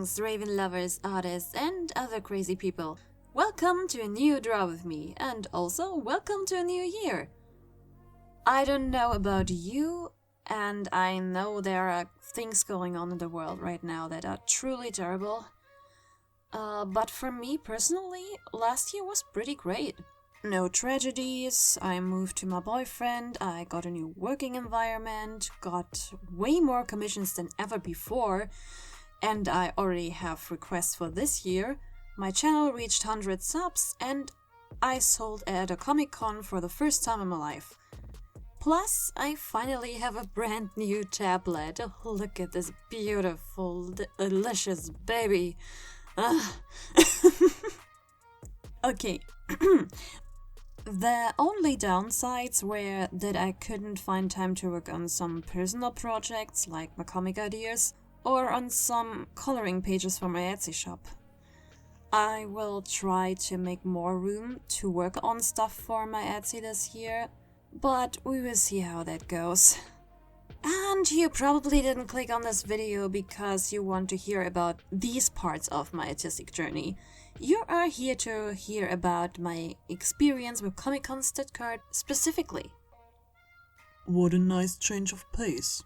Greetings, Raven lovers, artists, and other crazy people. Welcome to a new draw with me, and also welcome to a new year. I don't know about you, and I know there are things going on in the world right now that are truly terrible. But for me personally, last year was pretty great. No tragedies, I moved to my boyfriend, I got a new working environment, got way more commissions than ever before, and I already have requests for this year. My channel reached 100 subs, and I sold at a Comic Con for the first time in my life. Plus, I finally have a brand new tablet. Oh, look at this beautiful, delicious baby. Okay. The only downsides were that I couldn't find time to work on some personal projects like my comic ideas or on some coloring pages for my Etsy shop. I will try to make more room to work on stuff for my Etsy this year, but we will see how that goes. And you probably didn't click on this video because you want to hear about these parts of my artistic journey. You are here to hear about my experience with Comic Con Stuttgart specifically. What a nice change of pace.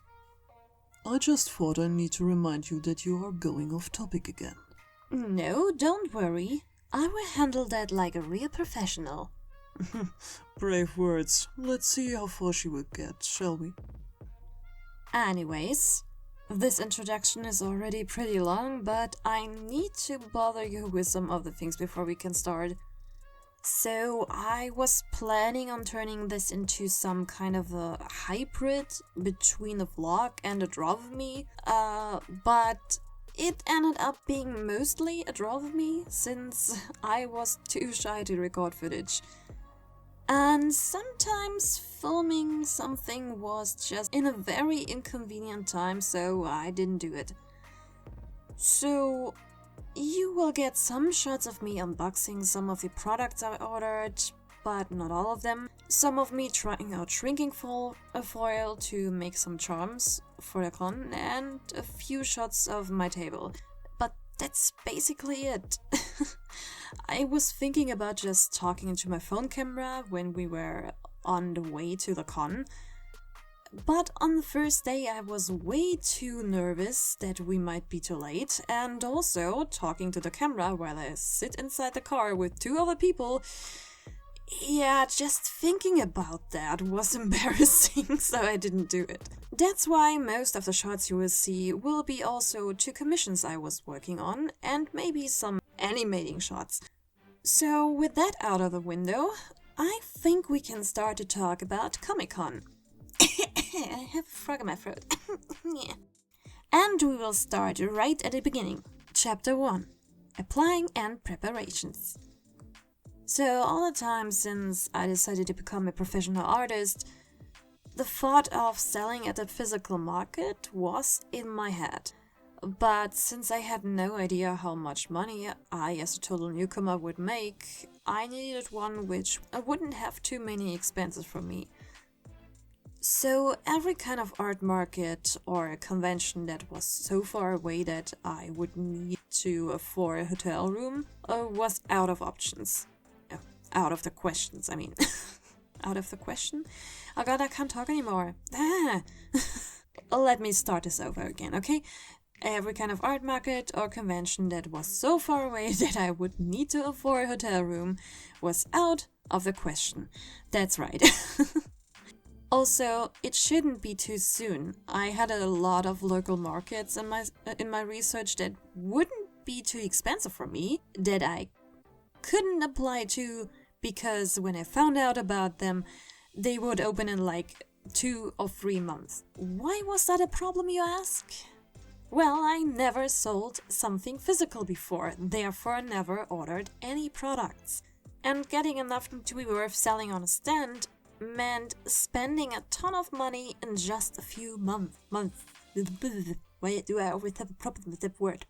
I just thought I need to remind you that you are going off topic again. No, don't worry. I will handle that like a real professional. Brave words. Let's see how far she will get, shall we? Anyways, this introduction is already pretty long, but I need to bother you with some other things before we can start. So I was planning on turning this into some kind of a hybrid between a vlog and a draw with me, but it ended up being mostly a draw with me since I was too shy to record footage. And sometimes filming something was just in a very inconvenient time, so I didn't do it. So you will get some shots of me unboxing some of the products I ordered, but not all of them. Some of me trying out shrinking foil to make some charms for the con, and a few shots of my table. But that's basically it. I was thinking about just talking into my phone camera when we were on the way to the con, but on the first day I was way too nervous that we might be too late, and also talking to the camera while I sit inside the car with two other people. Yeah, just thinking about that was embarrassing, so I didn't do it. That's why most of the shots you will see will be also two commissions I was working on, and maybe some animating shots. So with that out of the window, I think we can start to talk about Comic Con. I have a frog in my throat. Yeah. And we will start right at the beginning. Chapter 1. Applying and Preparations. So all the time since I decided to become a professional artist, the thought of selling at the physical market was in my head. But since I had no idea how much money I as a total newcomer would make, I needed one which wouldn't have too many expenses for me. So every kind of art market or a convention that was so far away that I would need to afford a hotel room was out of options. Out of the questions, I mean. Out of the question? Oh god, I can't talk anymore. Let me start this over again, okay? Every kind of art market or convention that was so far away that I would need to afford a hotel room was out of the question. That's right. Also, it shouldn't be too soon. I had a lot of local markets in my research that wouldn't be too expensive for me, that I couldn't apply to because when I found out about them, they would open in like 2 or 3 months. Why was that a problem, you ask? Well, I never sold something physical before, therefore never ordered any products. And getting enough to be worth selling on a stand meant spending a ton of money in just a few months. Why do I always have a problem with that word?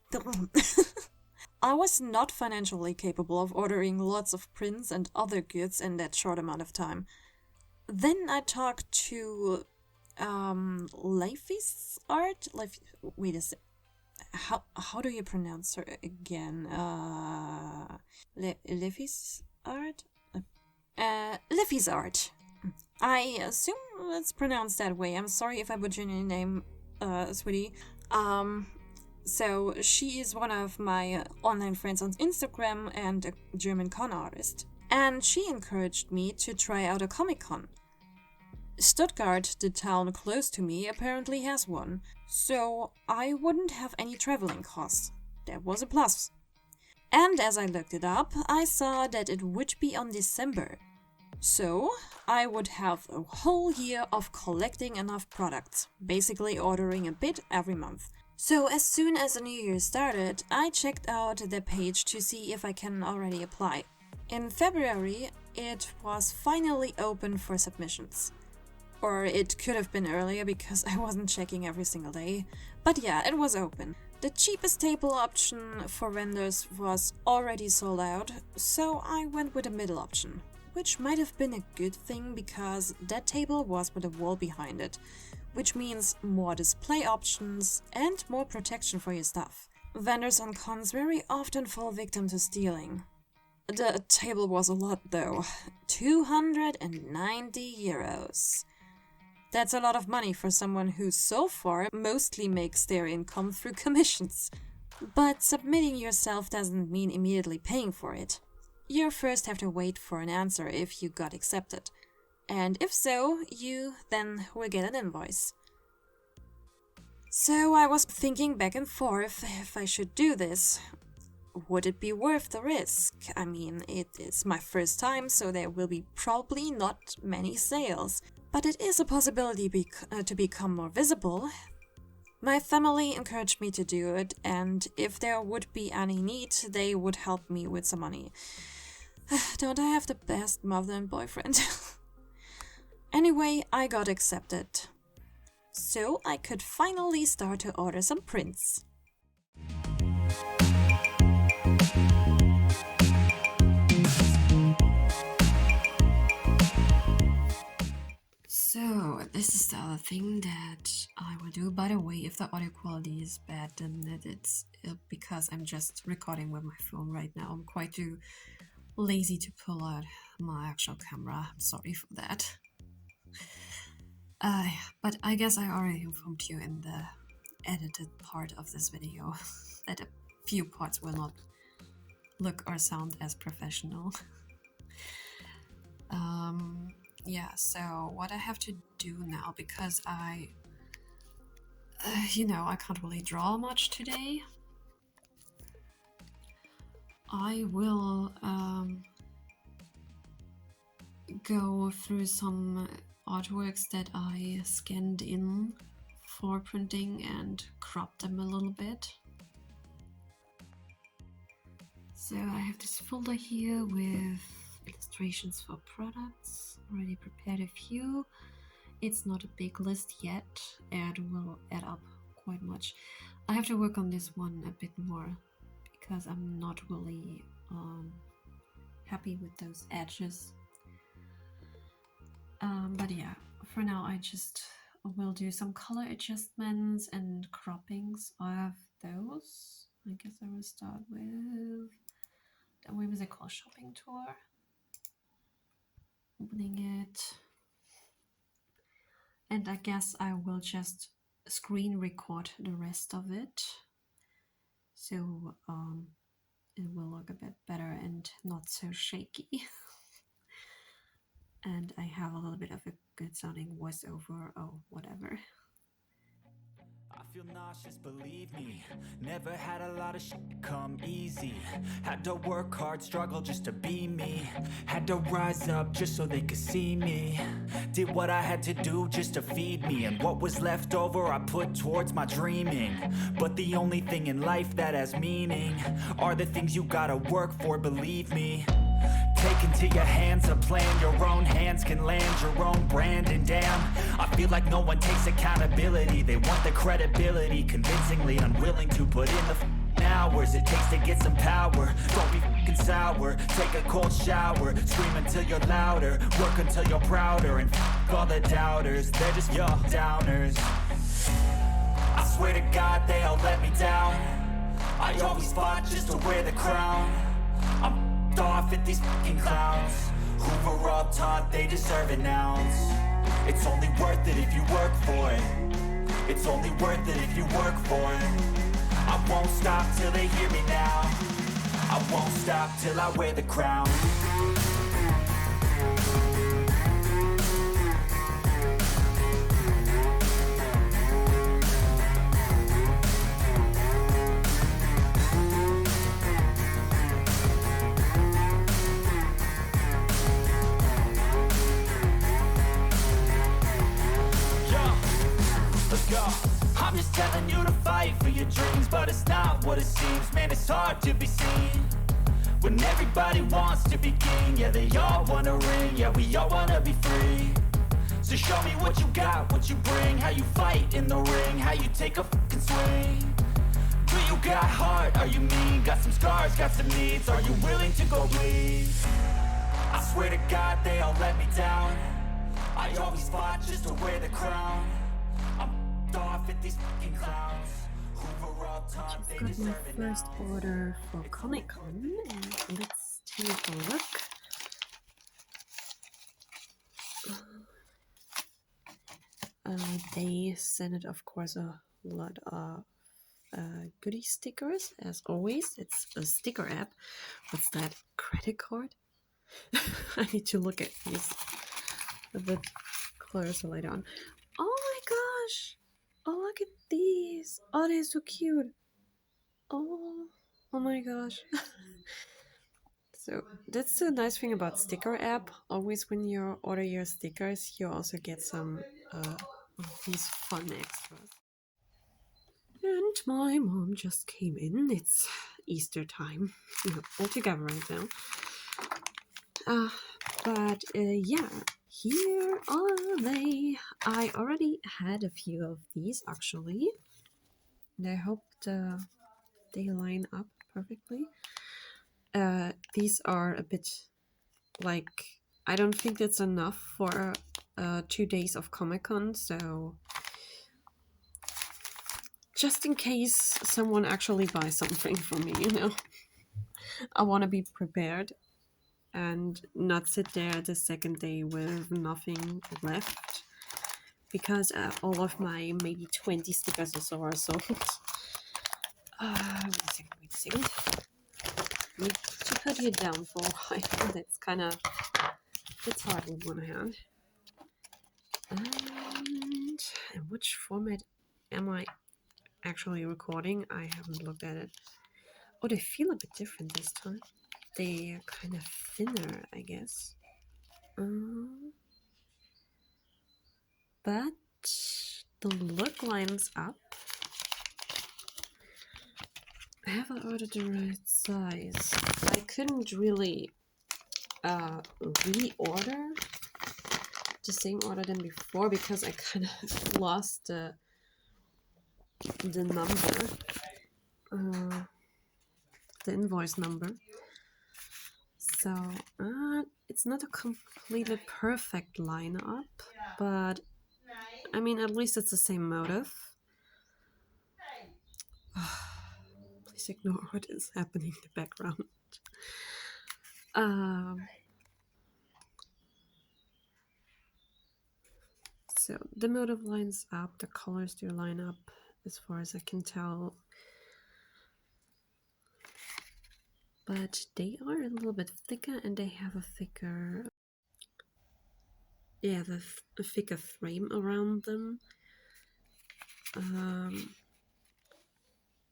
I was not financially capable of ordering lots of prints and other goods in that short amount of time. Then I talked to Leify's art. Wait a sec. how do you pronounce her again? Liffy's art? Liffy's art. I assume it's pronounced that way. I'm sorry if I butchered your name, sweetie. So she is one of my online friends on Instagram and a German con artist. And she encouraged me to try out a Comic Con. Stuttgart, the town close to me, apparently has one, so I wouldn't have any traveling costs. That was a plus. And as I looked it up, I saw that it would be on December. So I would have a whole year of collecting enough products, basically ordering a bit every month. So as soon as the new year started, I checked out the page to see if I can already apply. In February, it was finally open for submissions. Or it could have been earlier because I wasn't checking every single day. But yeah, it was open. The cheapest table option for vendors was already sold out, so I went with a middle option. Which might have been a good thing because that table was with a wall behind it. Which means more display options and more protection for your stuff. Vendors on cons very often fall victim to stealing. The table was a lot though. 290 euros. That's a lot of money for someone who so far mostly makes their income through commissions. But submitting yourself doesn't mean immediately paying for it. You first have to wait for an answer if you got accepted. And if so, you then will get an invoice. So I was thinking back and forth if I should do this. Would it be worth the risk? I mean, it is my first time, so there will be probably not many sales. But it is a possibility to become more visible. My family encouraged me to do it, and if there would be any need, they would help me with some money. Don't I have the best mother and boyfriend? Anyway, I got accepted. So I could finally start to order some prints. So, this is the other thing that I will do. By the way, if the audio quality is bad, then it's because I'm just recording with my phone right now. I'm quite too lazy to pull out my actual camera. I'm sorry for that. But I guess I already informed you in the edited part of this video that a few parts will not look or sound as professional. Yeah, so what I have to do now, because I can't really draw much today. I will go through some artworks that I scanned in for printing and crop them a little bit. So I have this folder here with illustrations for products. Already prepared a few. It's not a big list yet. It will add up quite much. I have to work on this one a bit more because I'm not really happy with those edges. But yeah, for now I just will do some color adjustments and croppings. I have those. I guess I will start with the whimsical shopping tour. Opening it. And I guess I will just screen record the rest of it. So it will look a bit better and not so shaky. And I have a little bit of a good sounding voiceover or whatever. I feel nauseous, believe me. Never had a lot of shit come easy. Had to work hard, struggle just to be me. Had to rise up just so they could see me. Did what I had to do just to feed me. And what was left over I put towards my dreaming. But the only thing in life that has meaning are the things you gotta work for, believe me. Take into your hands a plan, your own hands can land your own brand. And damn, I feel like no one takes accountability. They want the credibility, convincingly unwilling to put in the hours it takes to get some power. Don't be fucking sour, take a cold shower. Scream until you're louder, work until you're prouder. And all the doubters, they're just your downers. I swear to God they all let me down. I always fought just to wear the crown. I'm off at these fucking clowns who were all taught they deserve an ounce. It's only worth it if you work for it. It's only worth it if you work for it. I won't stop till they hear me now. I won't stop till I wear the crown. I'm just telling you to fight for your dreams, but it's not what it seems. Man, it's hard to be seen when everybody wants to be king. Yeah, they all wanna ring, yeah, we all wanna be free. So show me what you got, what you bring, how you fight in the ring, how you take a fucking swing. Do you got heart, are you mean? Got some scars, got some needs, are you willing to go bleed? I swear to God they all let me down. I always fought just to wear the crown. Off at these fucking clowns who were all taught they deserve it now. First order for Comic Con, and let's take a look. They sent, of course, a lot of goodie stickers, as always. It's a sticker app. What's that? Credit card? I need to look at these a bit closer later on. Oh my gosh! Oh, look at these! Oh, they're so cute! Oh my gosh! So that's the nice thing about sticker app. Always when you order your stickers, you also get some of these fun extras. And my mom just came in. It's Easter time. We're all together right now. But yeah, here are they. I already had a few of these actually. And I hope they line up perfectly. These are a bit like, I don't think that's enough for 2 days of Comic Con, so just in case someone actually buys something from me, you know, I want to be prepared and not sit there the second day with nothing left, because all of my maybe 20 stickers or so are sold. Wait a second. Need to put you down for a while. That's kind of, it's hard with one hand. And in which format am I actually recording? I haven't looked at it. Oh, they feel a bit different this time. They're kind of thinner, I guess. But the look lines up. Have I ordered the right size? I couldn't really reorder the same order than before because I kind of lost the number, the invoice number. So it's not a completely perfect lineup, but I mean, at least it's the same motive. Please ignore what is happening in the background. So the motive lines up, the colors do line up as far as I can tell. But they are a little bit thicker and they have a thicker, yeah, a thicker frame around them.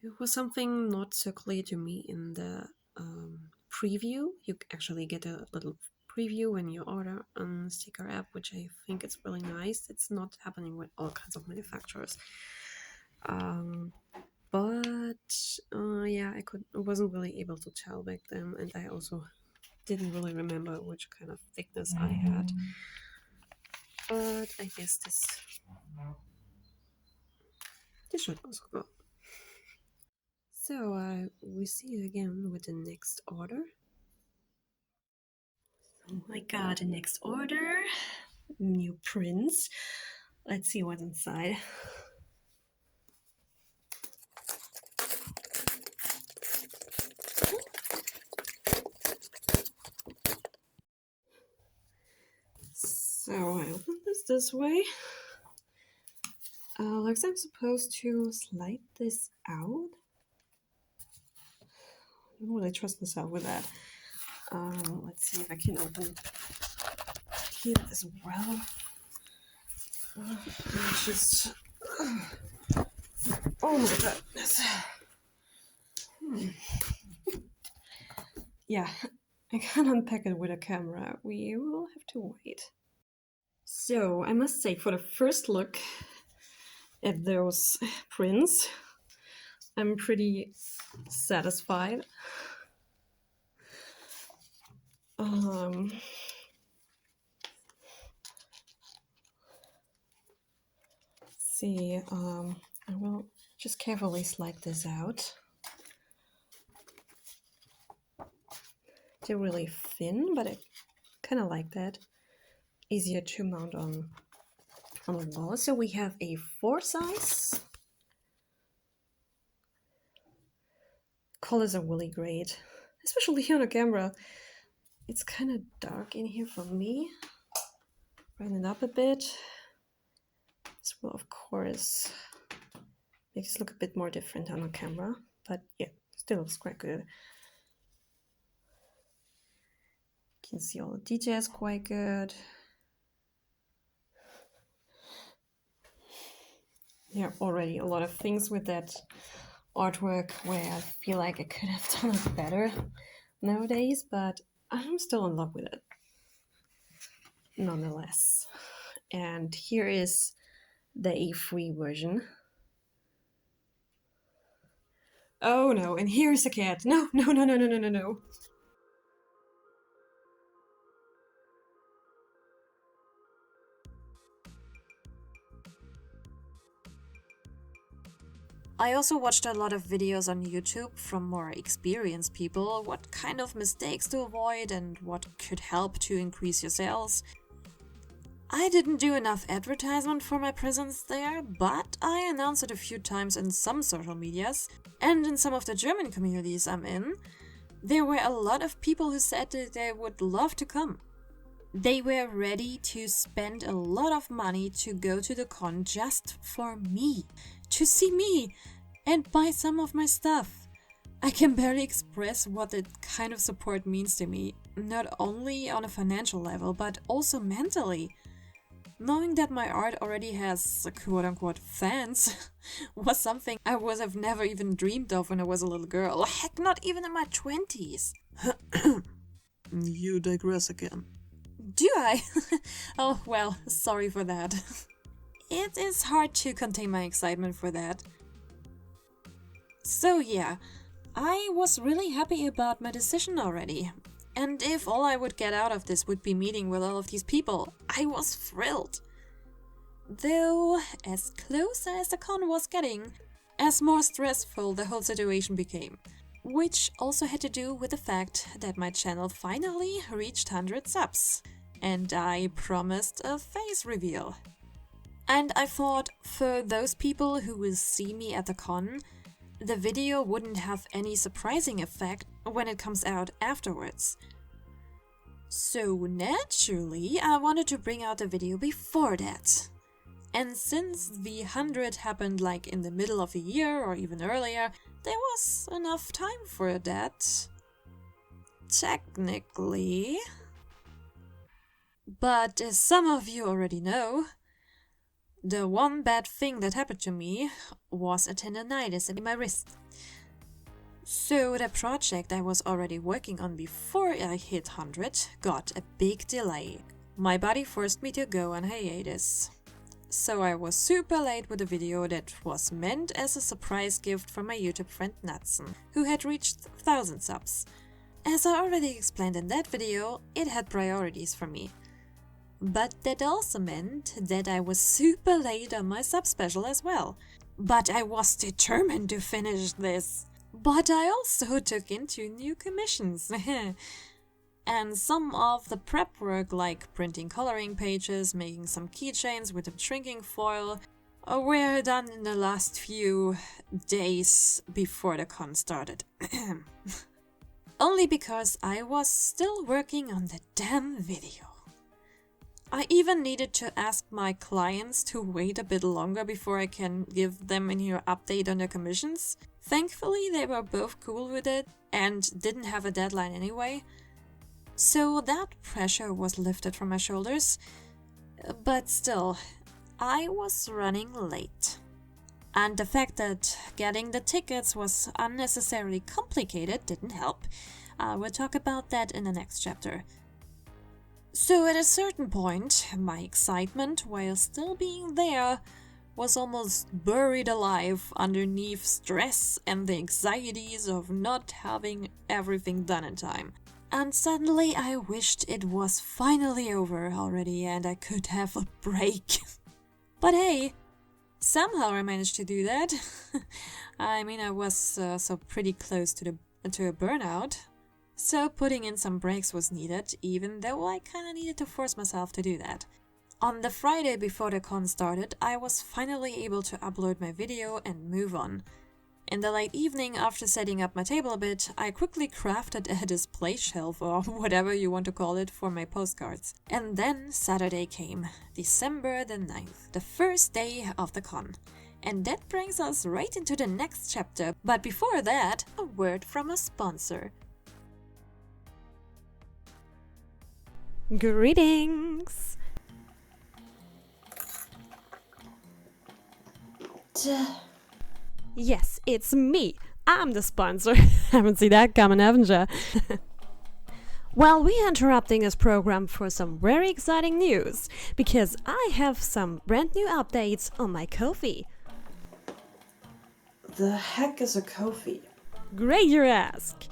It was something not so clear to me in the preview. You actually get a little preview when you order on sticker app, which I think is really nice. It's not happening with all kinds of manufacturers. But yeah, I wasn't really able to tell back then, and I also didn't really remember which kind of thickness I had. But I guess this should also go. So we see you again with the next order. Oh my god, the next order. New prints. Let's see what's inside. So I open this way. Looks I'm supposed to slide this out. I don't really trust myself with that. Let's see if I can open here as well. Just oh my goodness. Yeah, I can't unpack it with a camera. We will have to wait. So I must say, for the first look at those prints, I'm pretty satisfied. See, I will just carefully slide this out. They're really thin, but I kind of like that. Easier to mount on the wall. So we have a 4 size. Colors are really great, especially here on the camera. It's kind of dark in here for me. Brighten it up a bit. This will, of course, make this look a bit more different on the camera, but yeah, still looks quite good. You can see all the details quite good. There are already a lot of things with that artwork where I feel like I could have done it better nowadays, but I'm still in love with it nonetheless. And here is the A3 version. Oh no, and here's a cat. No. I also watched a lot of videos on YouTube from more experienced people, what kind of mistakes to avoid and what could help to increase your sales. I didn't do enough advertisement for my presence there, but I announced it a few times in some social medias, and in some of the German communities I'm in, there were a lot of people who said that they would love to come. They were ready to spend a lot of money to go to the con just for me, to see me, and buy some of my stuff. I can barely express what that kind of support means to me, not only on a financial level, but also mentally. Knowing that my art already has quote-unquote fans was something I would have never even dreamed of when I was a little girl. Heck, not even in my 20s. You digress again. Do I? Oh, well, sorry for that. It is hard to contain my excitement for that. So yeah, I was really happy about my decision already. And if all I would get out of this would be meeting with all of these people, I was thrilled. Though, as closer as the con was getting, as more stressful the whole situation became. Which also had to do with the fact that my channel finally reached 100 subs. And I promised a face reveal. And I thought, for those people who will see me at the con, the video wouldn't have any surprising effect when it comes out afterwards. So naturally, I wanted to bring out the video before that. And since the 100 happened like in the middle of the year or even earlier, there was enough time for that. Technically. But as some of you already know, the one bad thing that happened to me was a tendonitis in my wrist. So the project I was already working on before I hit 100 got a big delay. My body forced me to go on hiatus. So I was super late with a video that was meant as a surprise gift from my YouTube friend Natson, who had reached 1000 subs. As I already explained in that video, it had priorities for me. But that also meant that I was super late on my sub special as well. But I was determined to finish this. But I also took in 2 new commissions. And some of the prep work, like printing coloring pages, making some keychains with a shrinking foil, were done in the last few days before the con started. Only because I was still working on the damn video. I even needed to ask my clients to wait a bit longer before I can give them a new update on their commissions. Thankfully, they were both cool with it and didn't have a deadline anyway. So that pressure was lifted from my shoulders. But still, I was running late. And the fact that getting the tickets was unnecessarily complicated didn't help. We'll talk about that in the next chapter. So at a certain point, my excitement, while still being there, was almost buried alive underneath stress and the anxieties of not having everything done in time. And suddenly I wished it was finally over already and I could have a break. But hey, somehow I managed to do that. I mean, I was so pretty close to a burnout. So putting in some breaks was needed, even though I kinda needed to force myself to do that. On the Friday before the con started, I was finally able to upload my video and move on. In the late evening, after setting up my table a bit, I quickly crafted a display shelf or whatever you want to call it for my postcards. And then Saturday came, December the 9th, the first day of the con. And that brings us right into the next chapter. But before that, a word from a sponsor. Greetings! Yes, it's me. I'm the sponsor. Haven't seen that coming, haven't ya? Well, we're interrupting this program for some very exciting news, because I have some brand new updates on my Ko-fi. The heck is a Ko-fi? Great you ask!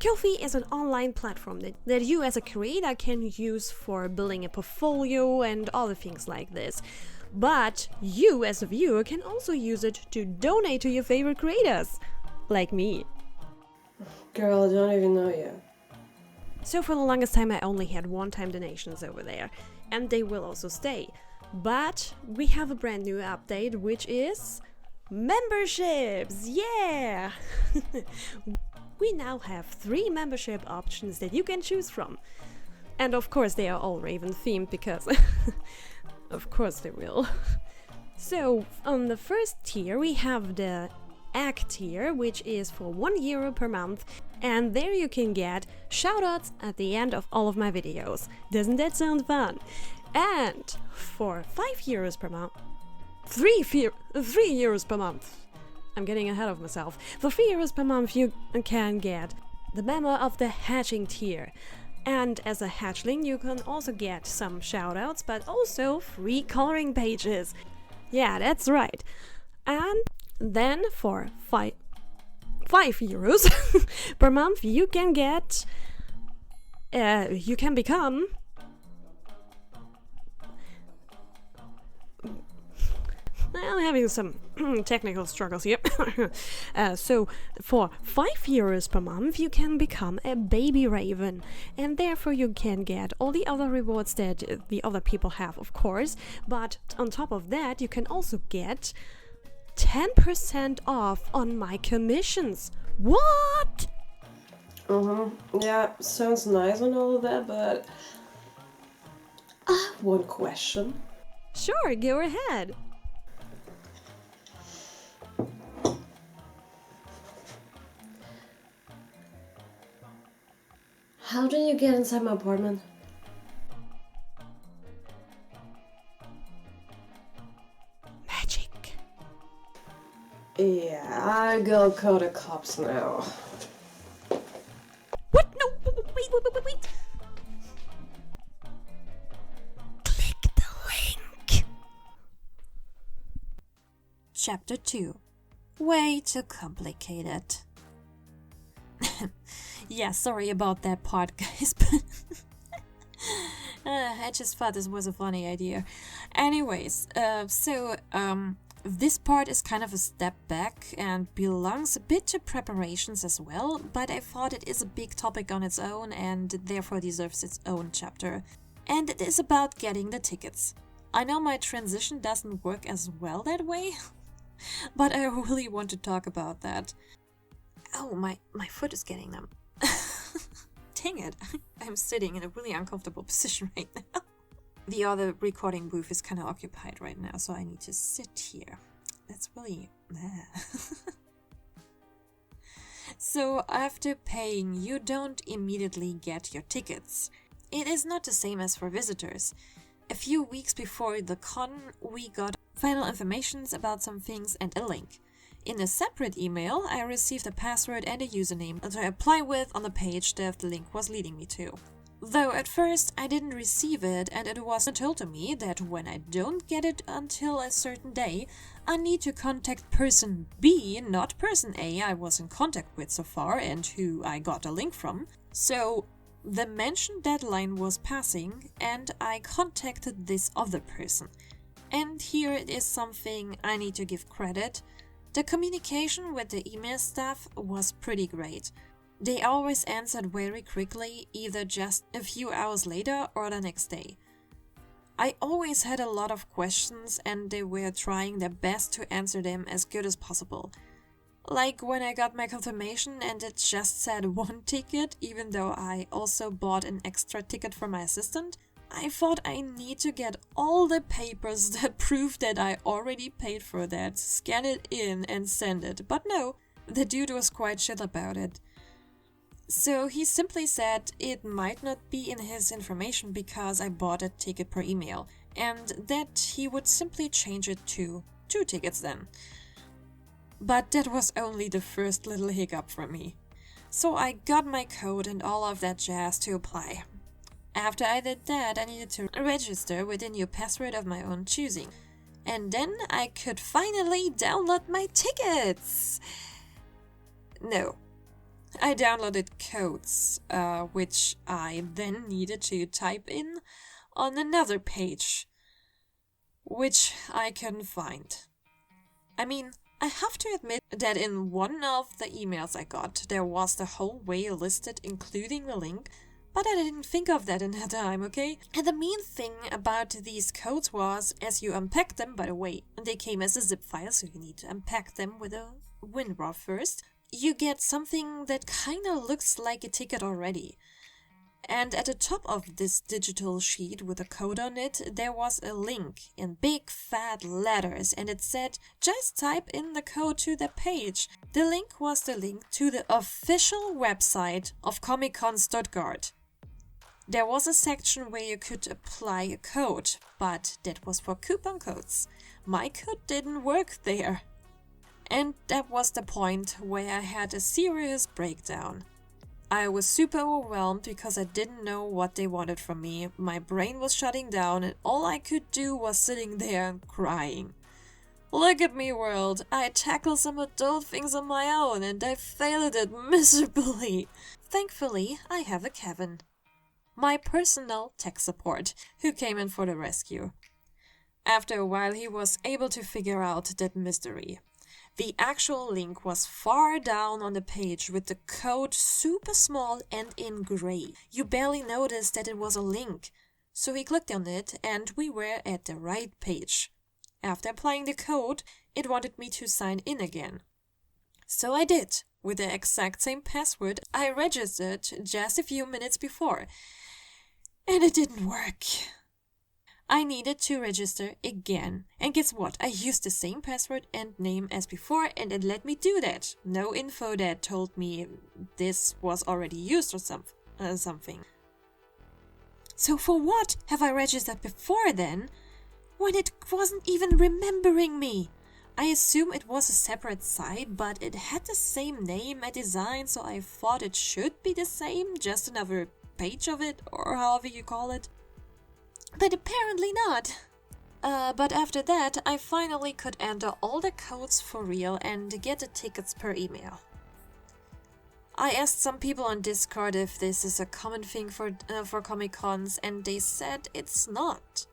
Ko-fi is an online platform that you as a creator can use for building a portfolio and other things like this. But you as a viewer can also use it to donate to your favorite creators, like me. Girl, I don't even know you. So for the longest time I only had one-time donations over there, and they will also stay. But we have a brand new update, which is memberships! Yeah! We now have 3 membership options that you can choose from. And of course they are all Raven themed because of course they will. So on the first tier we have the Egg tier, which is for €1 per month, and there you can get shoutouts at the end of all of my videos. Doesn't that sound fun? And for €5 per month, 3 euros per month. I'm getting ahead of myself. For €3 per month you can get the member of the hatching tier. And as a hatchling you can also get some shoutouts, but also free coloring pages. Yeah, that's right. And then for €5 per month you can get... you can become... I'm having some technical struggles here. So for €5 per month you can become a baby raven, and therefore you can get all the other rewards that the other people have, of course, but on top of that you can also get 10% off on my commissions. What? Yeah, sounds nice and all of that, but I have one question. Sure, go ahead. How do you get inside my apartment? Magic. Yeah, I go call the cops now. What? No, wait. Click the link. Chapter 2. Way too complicated. Yeah, sorry about that part, guys, but I just thought this was a funny idea. Anyways, this part is kind of a step back and belongs a bit to preparations as well, but I thought it is a big topic on its own and therefore deserves its own chapter. And it is about getting the tickets. I know my transition doesn't work as well that way, but I really want to talk about that. Oh, my foot is getting numb. Dang it, I'm sitting in a really uncomfortable position right now. The other recording booth is kind of occupied right now, so I need to sit here. That's really... So after paying, you don't immediately get your tickets. It is not the same as for visitors. A few weeks before the con, we got final informations about some things and a link. In a separate email, I received a password and a username to apply with on the page that the link was leading me to. Though at first I didn't receive it, and it was told to me that when I don't get it until a certain day, I need to contact person B, not person A I was in contact with so far and who I got a link from. So the mentioned deadline was passing and I contacted this other person. And here it is something I need to give credit. The communication with the email staff was pretty great. They always answered very quickly, either just a few hours later or the next day. I always had a lot of questions and they were trying their best to answer them as good as possible. Like when I got my confirmation and it just said 1 ticket, even though I also bought an extra ticket for my assistant, I thought I need to get all the papers that prove that I already paid for that, scan it in and send it. But no, the dude was quite chill about it. So he simply said it might not be in his information because I bought a ticket per email, and that he would simply change it to 2 tickets then. But that was only the first little hiccup for me. So I got my code and all of that jazz to apply. After I did that, I needed to register with a new password of my own choosing. And then I could finally download my tickets! No. I downloaded codes, which I then needed to type in on another page, which I couldn't find. I mean, I have to admit that in one of the emails I got, there was the whole way listed, including the link, but I didn't think of that in that time, okay? And the main thing about these codes was, as you unpack them, by the way, they came as a zip file, so you need to unpack them with a WinRAR first. You get something that kinda looks like a ticket already. And at the top of this digital sheet with a code on it, there was a link in big fat letters and it said, just type in the code to the page. The link was the link to the official website of Comic Con Stuttgart. There was a section where you could apply a code, but that was for coupon codes. My code didn't work there. And that was the point where I had a serious breakdown. I was super overwhelmed because I didn't know what they wanted from me. My brain was shutting down and all I could do was sitting there and crying. Look at me, world. I tackled some adult things on my own and I failed at it miserably. Thankfully, I have a Kevin, my personal tech support, who came in for the rescue. After a while, he was able to figure out that mystery. The actual link was far down on the page with the code super small and in gray. You barely noticed that it was a link. So he clicked on it and we were at the right page. After applying the code, it wanted me to sign in again. So I did, with the exact same password I registered just a few minutes before. And it didn't work. I needed to register again. And guess what? I used the same password and name as before and it let me do that. No info that told me this was already used or something. So for what have I registered before then, when it wasn't even remembering me? I assume it was a separate site, but it had the same name and design, so I thought it should be the same, just another page of it, or however you call it. But apparently not. But after that, I finally could enter all the codes for real and get the tickets per email. I asked some people on Discord if this is a common thing for Comic Cons, and they said it's not.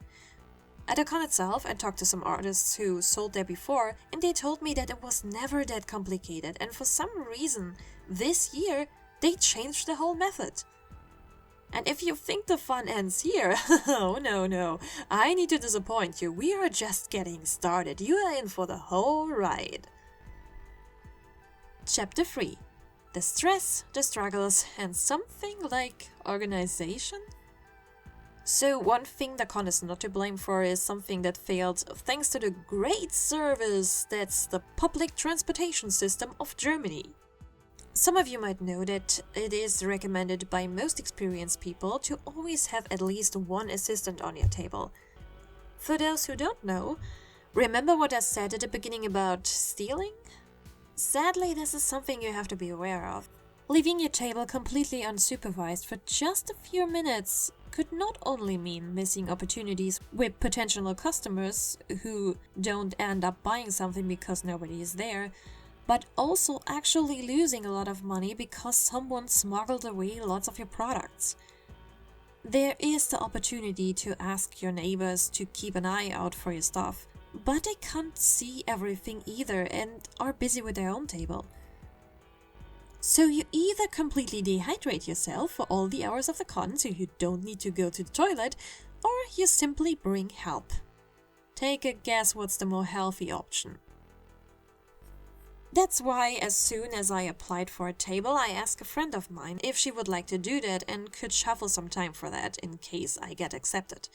At the con itself, I talked to some artists who sold there before, and they told me that it was never that complicated, and for some reason, this year, they changed the whole method. And if you think the fun ends here, oh no, I need to disappoint you. We are just getting started. You are in for the whole ride. Chapter 3. The stress, the struggles, and something like organization? So one thing the con is not to blame for is something that failed thanks to the great service that's the public transportation system of Germany. Some of you might know that it is recommended by most experienced people to always have at least one assistant on your table. For those who don't know, remember what I said at the beginning about stealing? Sadly, this is something you have to be aware of. Leaving your table completely unsupervised for just a few minutes could not only mean missing opportunities with potential customers who don't end up buying something because nobody is there, but also actually losing a lot of money because someone smuggled away lots of your products. There is the opportunity to ask your neighbors to keep an eye out for your stuff, but they can't see everything either and are busy with their own table. So you either completely dehydrate yourself for all the hours of the con so you don't need to go to the toilet, or you simply bring help. Take a guess what's the more healthy option. That's why as soon as I applied for a table, I asked a friend of mine if she would like to do that and could shuffle some time for that in case I get accepted.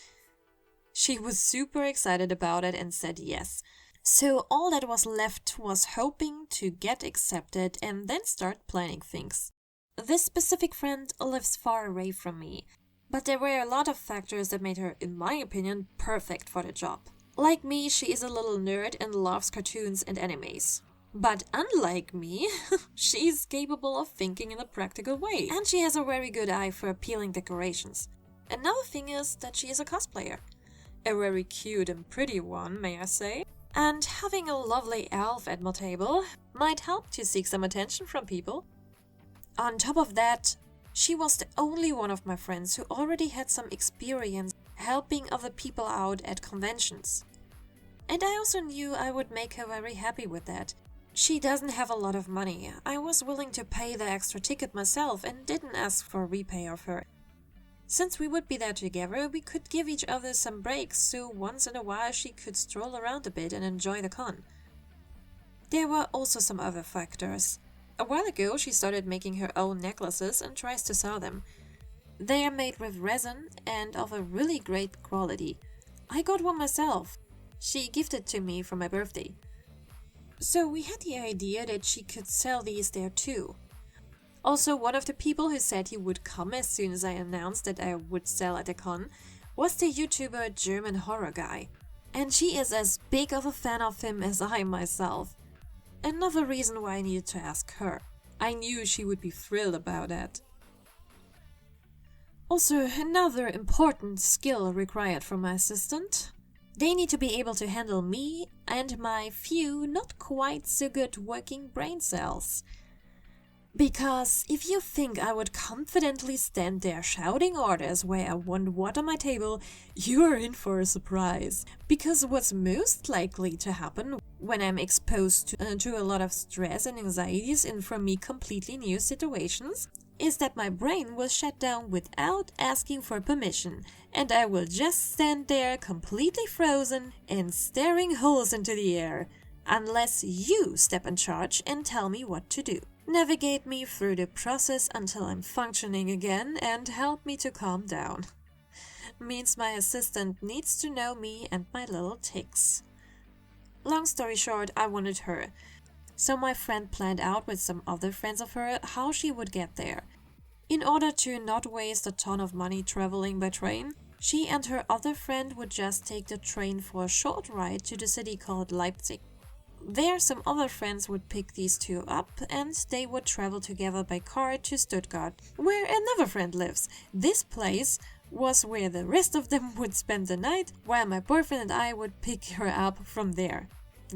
She was super excited about it and said yes. So all that was left was hoping to get accepted and then start planning things. This specific friend lives far away from me, but there were a lot of factors that made her, in my opinion, perfect for the job. Like me, she is a little nerd and loves cartoons and animes. But unlike me, she is capable of thinking in a practical way, and she has a very good eye for appealing decorations. Another thing is that she is a cosplayer. A very cute and pretty one, may I say. And having a lovely elf at my table might help to seek some attention from people. On top of that, she was the only one of my friends who already had some experience helping other people out at conventions. And I also knew I would make her very happy with that. She doesn't have a lot of money. I was willing to pay the extra ticket myself and didn't ask for a repay of her. Since we would be there together, we could give each other some breaks, so once in a while she could stroll around a bit and enjoy the con. There were also some other factors. A while ago she started making her own necklaces and tries to sell them. They are made with resin and of a really great quality. I got one myself. She gifted to me for my birthday. So we had the idea that she could sell these there too. Also, one of the people who said he would come as soon as I announced that I would sell at the con was the YouTuber German Horror Guy. And she is as big of a fan of him as I myself. Another reason why I needed to ask her. I knew she would be thrilled about that. Also, another important skill required from my assistant. They need to be able to handle me and my few not quite so good working brain cells. Because if you think I would confidently stand there shouting orders where I want what on my table, you are in for a surprise. Because what's most likely to happen when I'm exposed to a lot of stress and anxieties in for me completely new situations is that my brain will shut down without asking for permission, and I will just stand there completely frozen and staring holes into the air, unless you step in charge and tell me what to do. Navigate me through the process until I'm functioning again and help me to calm down. Means my assistant needs to know me and my little tics. Long story short, I wanted her. So my friend planned out with some other friends of her how she would get there. In order to not waste a ton of money traveling by train, she and her other friend would just take the train for a short ride to the city called Leipzig. There some other friends would pick these two up and they would travel together by car to Stuttgart, where another friend lives. This place was where the rest of them would spend the night, while my boyfriend and I would pick her up from there.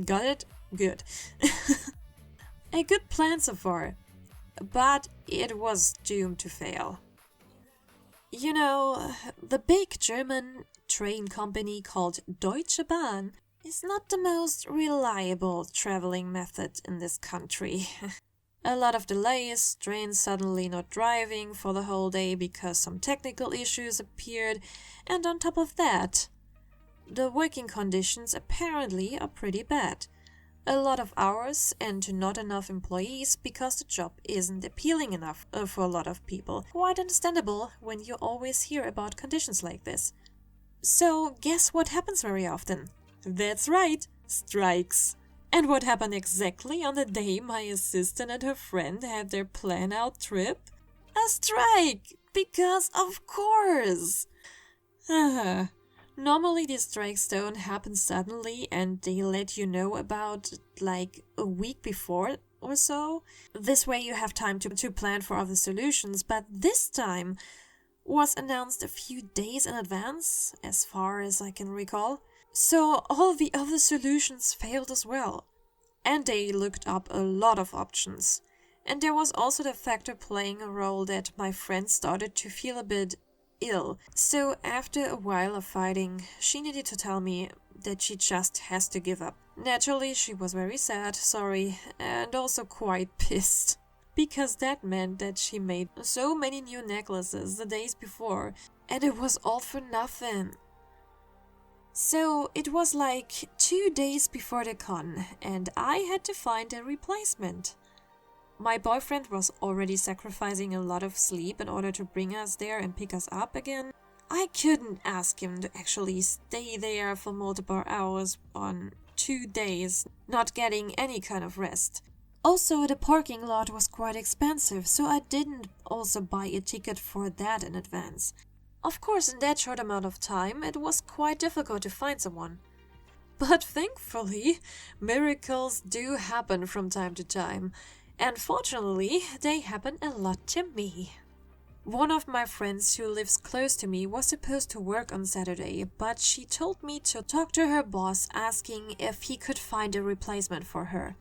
Got it? Good. A good plan so far, but it was doomed to fail. You know, the big German train company called Deutsche Bahn is not the most reliable traveling method in this country. A lot of delays, trains suddenly not driving for the whole day because some technical issues appeared, and on top of that, the working conditions apparently are pretty bad. a lot of hours and not enough employees because the job isn't appealing enough for a lot of people. Quite understandable when you always hear about conditions like this. So guess what happens very often? That's right, strikes. And what happened exactly on the day my assistant and her friend had their planned out trip? A strike! Because of course! Normally these strikes don't happen suddenly and they let you know about like a week before or so. This way you have time to plan for other solutions, but this time was announced a few days in advance, as far as I can recall. So all the other solutions failed as well. And they looked up a lot of options. And there was also the factor playing a role that my friend started to feel a bit ill. So after a while of fighting, she needed to tell me that she just has to give up. Naturally, she was very sad, sorry, and also quite pissed. Because that meant that she made so many new necklaces the days before, and it was all for nothing. So it was like 2 days before the con, and I had to find a replacement. My boyfriend was already sacrificing a lot of sleep in order to bring us there and pick us up again. I couldn't ask him to actually stay there for multiple hours on 2 days, not getting any kind of rest. Also, the parking lot was quite expensive, so I didn't also buy a ticket for that in advance. Of course, in that short amount of time, it was quite difficult to find someone. But thankfully, miracles do happen from time to time, and fortunately, they happen a lot to me. One of my friends who lives close to me was supposed to work on Saturday, but she told me to talk to her boss asking if he could find a replacement for her.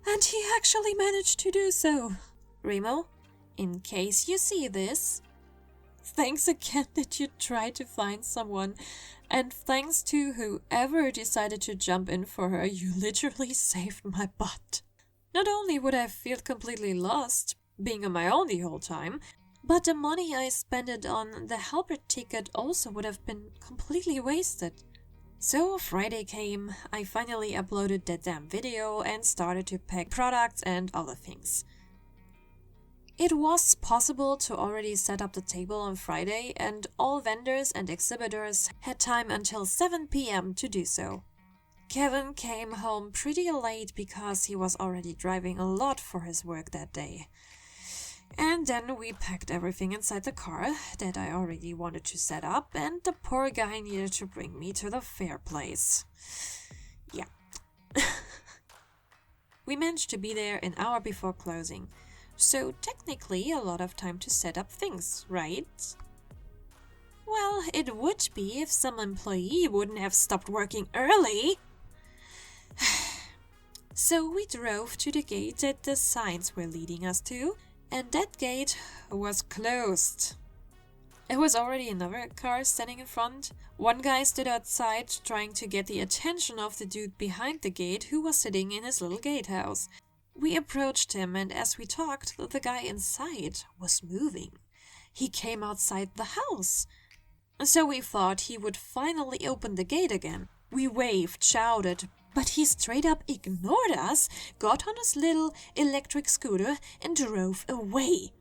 And he actually managed to do so. Remo, in case you see this, thanks again that you tried to find someone, and thanks to whoever decided to jump in for her, you literally saved my butt. Not only would I feel completely lost, being on my own the whole time, but the money I spent on the helper ticket also would have been completely wasted. So Friday came, I finally uploaded that damn video and started to pack products and other things. It was possible to already set up the table on Friday, and all vendors and exhibitors had time until 7 p.m. to do so. Kevin came home pretty late because he was already driving a lot for his work that day. And then we packed everything inside the car that I already wanted to set up, and the poor guy needed to bring me to the fair place. Yeah. We managed to be there an hour before closing, so technically a lot of time to set up things, right? Well, it would be if some employee wouldn't have stopped working early. So we drove to the gate that the signs were leading us to, and that gate was closed. There was already another car standing in front. One guy stood outside trying to get the attention of the dude behind the gate who was sitting in his little gatehouse. We approached him, and as we talked, the guy inside was moving. He came outside the house. So we thought he would finally open the gate again. We waved, shouted, but he straight up ignored us, got on his little electric scooter and drove away.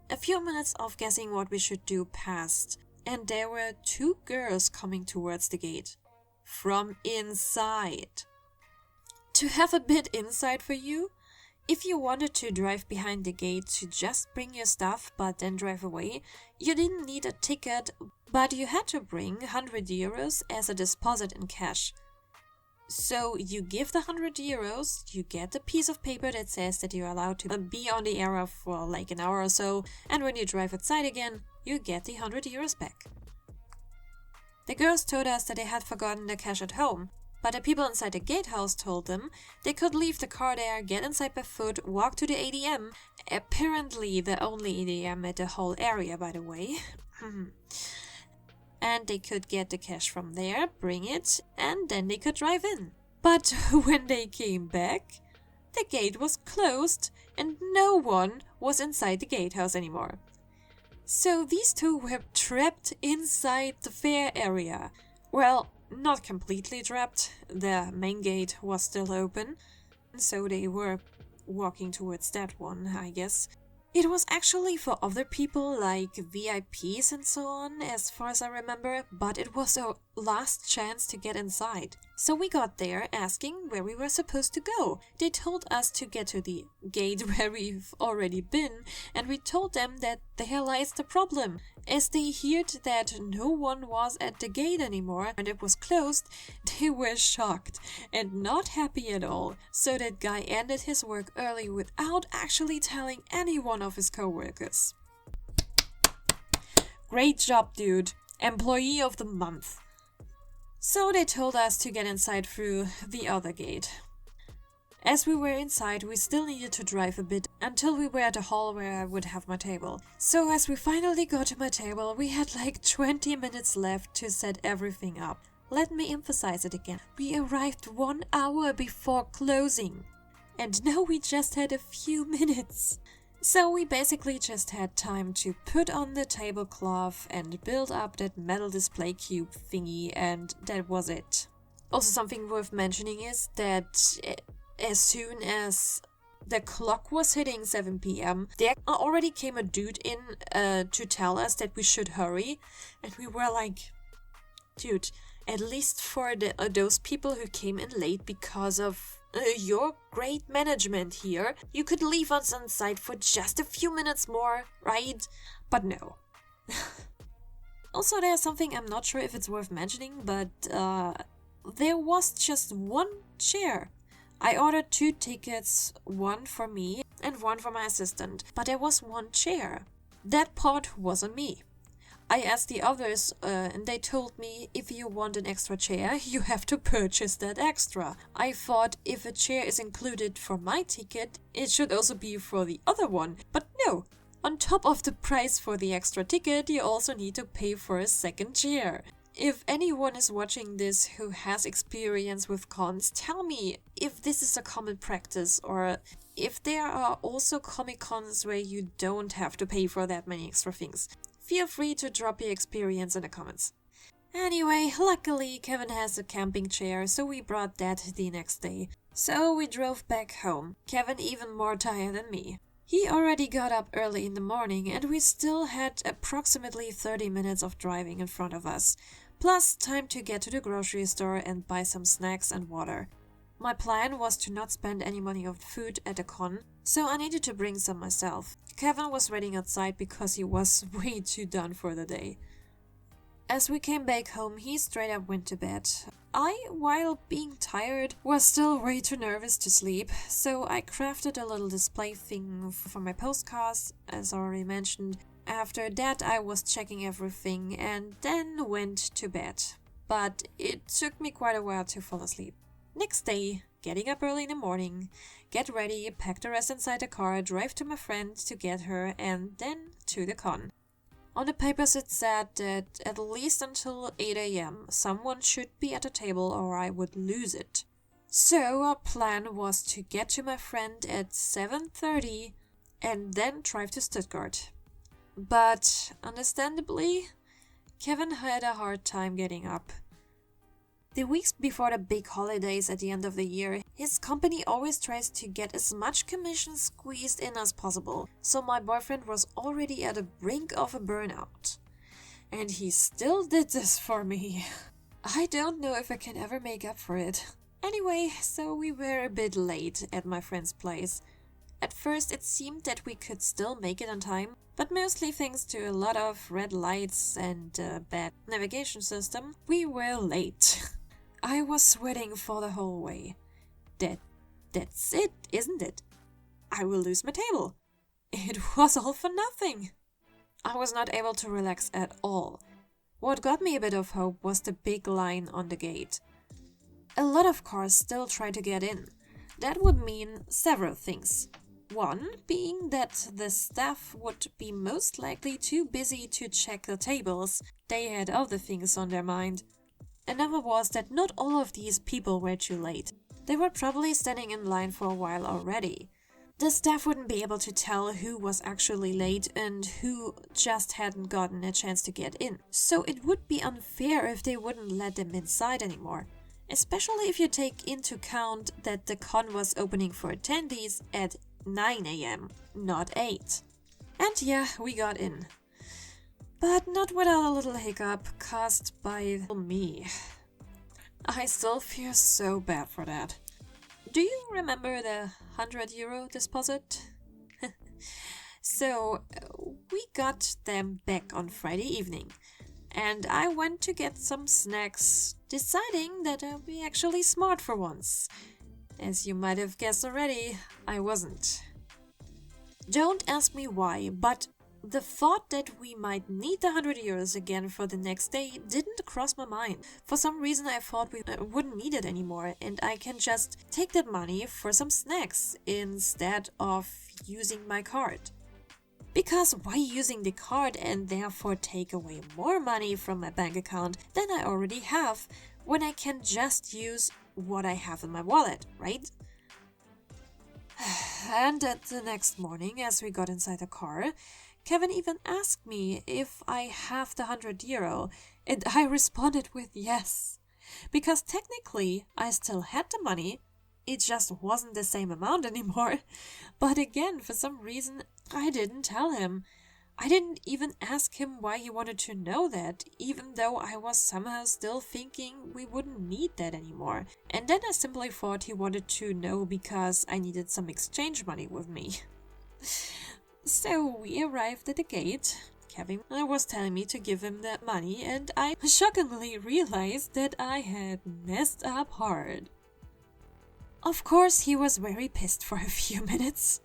A few minutes of guessing what we should do passed, and there were 2 girls coming towards the gate. From inside. To have a bit insight for you, if you wanted to drive behind the gate to just bring your stuff but then drive away, you didn't need a ticket, but you had to bring 100 euros as a deposit in cash. So you give the 100 euros, you get a piece of paper that says that you're allowed to be on the area for like an hour or so, and when you drive outside again, you get the 100 euros back. The girls told us that they had forgotten their cash at home, but the people inside the gatehouse told them they could leave the car there, get inside by foot, walk to the ATM, apparently the only ATM at the whole area, by the way. And they could get the cash from there, bring it, and then they could drive in. But when they came back, the gate was closed and no one was inside the gatehouse anymore. So these 2 were trapped inside the fair area. Well, not completely trapped. The main gate was still open, so they were walking towards that one, I guess. It was actually for other people, like VIPs and so on, as far as I remember, but it was our last chance to get inside. So we got there asking where we were supposed to go. They told us to get to the gate where we've already been, and we told them that there lies the problem. As they heard that no one was at the gate anymore and it was closed, they were shocked and not happy at all. So that guy ended his work early without actually telling any one of his coworkers. Great job, dude. Employee of the month. So they told us to get inside through the other gate. As we were inside, we still needed to drive a bit until we were at a hall where I would have my table. So as we finally got to my table, we had like 20 minutes left to set everything up. Let me emphasize it again. We arrived 1 hour before closing. And now we just had a few minutes. So we basically just had time to put on the tablecloth and build up that metal display cube thingy, and that was it. Also, something worth mentioning is that as soon as the clock was hitting 7 p.m., there already came a dude in to tell us that we should hurry. And we were like, dude, at least for those people who came in late because of your great management here, you could leave us on site for just a few minutes more, right? But no. Also, there's something I'm not sure if it's worth mentioning, but there was just one chair. I ordered 2 tickets, one for me and one for my assistant, but there was one chair. That part wasn't me. I asked the others and they told me if you want an extra chair, you have to purchase that extra. I thought if a chair is included for my ticket, it should also be for the other one, but no. On top of the price for the extra ticket, you also need to pay for a second chair. If anyone is watching this who has experience with cons, tell me if this is a common practice or if there are also Comic Cons where you don't have to pay for that many extra things. Feel free to drop your experience in the comments. Anyway, luckily Kevin has a camping chair, so we brought that the next day. So we drove back home, Kevin even more tired than me. He already got up early in the morning and we still had approximately 30 minutes of driving in front of us, plus time to get to the grocery store and buy some snacks and water. My plan was to not spend any money on food at the con, so I needed to bring some myself. Kevin was waiting outside because he was way too done for the day. As we came back home, he straight up went to bed. I, while being tired, was still way too nervous to sleep, so I crafted a little display thing for my postcards, as already mentioned. After that, I was checking everything and then went to bed. But it took me quite a while to fall asleep. Next day, getting up early in the morning, get ready, pack the rest inside the car, drive to my friend to get her, and then to the con. On the papers it said that at least until 8 a.m. someone should be at the table or I would lose it. So our plan was to get to my friend at 7:30 and then drive to Stuttgart. But understandably, Kevin had a hard time getting up. The weeks before the big holidays at the end of the year, his company always tries to get as much commission squeezed in as possible, so my boyfriend was already at the brink of a burnout. And he still did this for me. I don't know if I can ever make up for it. Anyway, so we were a bit late at my friend's place. At first it seemed that we could still make it on time, but mostly thanks to a lot of red lights and a bad navigation system, we were late. I was sweating for the whole way. That's it, isn't it? I will lose my table. It was all for nothing. I was not able to relax at all. What got me a bit of hope was the big line on the gate. A lot of cars still try to get in. That would mean several things. One being that the staff would be most likely too busy to check the tables. They had other things on their mind. Another was that not all of these people were too late. They were probably standing in line for a while already. the staff wouldn't be able to tell who was actually late and who just hadn't gotten a chance to get in. So it would be unfair if they wouldn't let them inside anymore. Especially if you take into account that the con was opening for attendees at 9 AM, not 8. And yeah, we got in. But not without a little hiccup caused by me. I still feel so bad for that. Do you remember the €100 deposit? So, we got them back on Friday evening, and I went to get some snacks, deciding that I'll be actually smart for once. As you might have guessed already, I wasn't. Don't ask me why, but the thought that we might need the €100 again for the next day didn't cross my mind. For some reason I thought we wouldn't need it anymore and I can just take that money for some snacks instead of using my card. Because why using the card and therefore take away more money from my bank account than I already have when I can just use what I have in my wallet, right? And at the next morning, as we got inside the car, Kevin even asked me if I have the €100, and I responded with yes. Because technically, I still had the money, it just wasn't the same amount anymore. But again, for some reason, I didn't tell him. I didn't even ask him why he wanted to know that, even though I was somehow still thinking we wouldn't need that anymore. And then I simply thought he wanted to know because I needed some exchange money with me. So we arrived at the gate. Kevin was telling me to give him that money, and I shockingly realized that I had messed up hard. Of course, he was very pissed for a few minutes.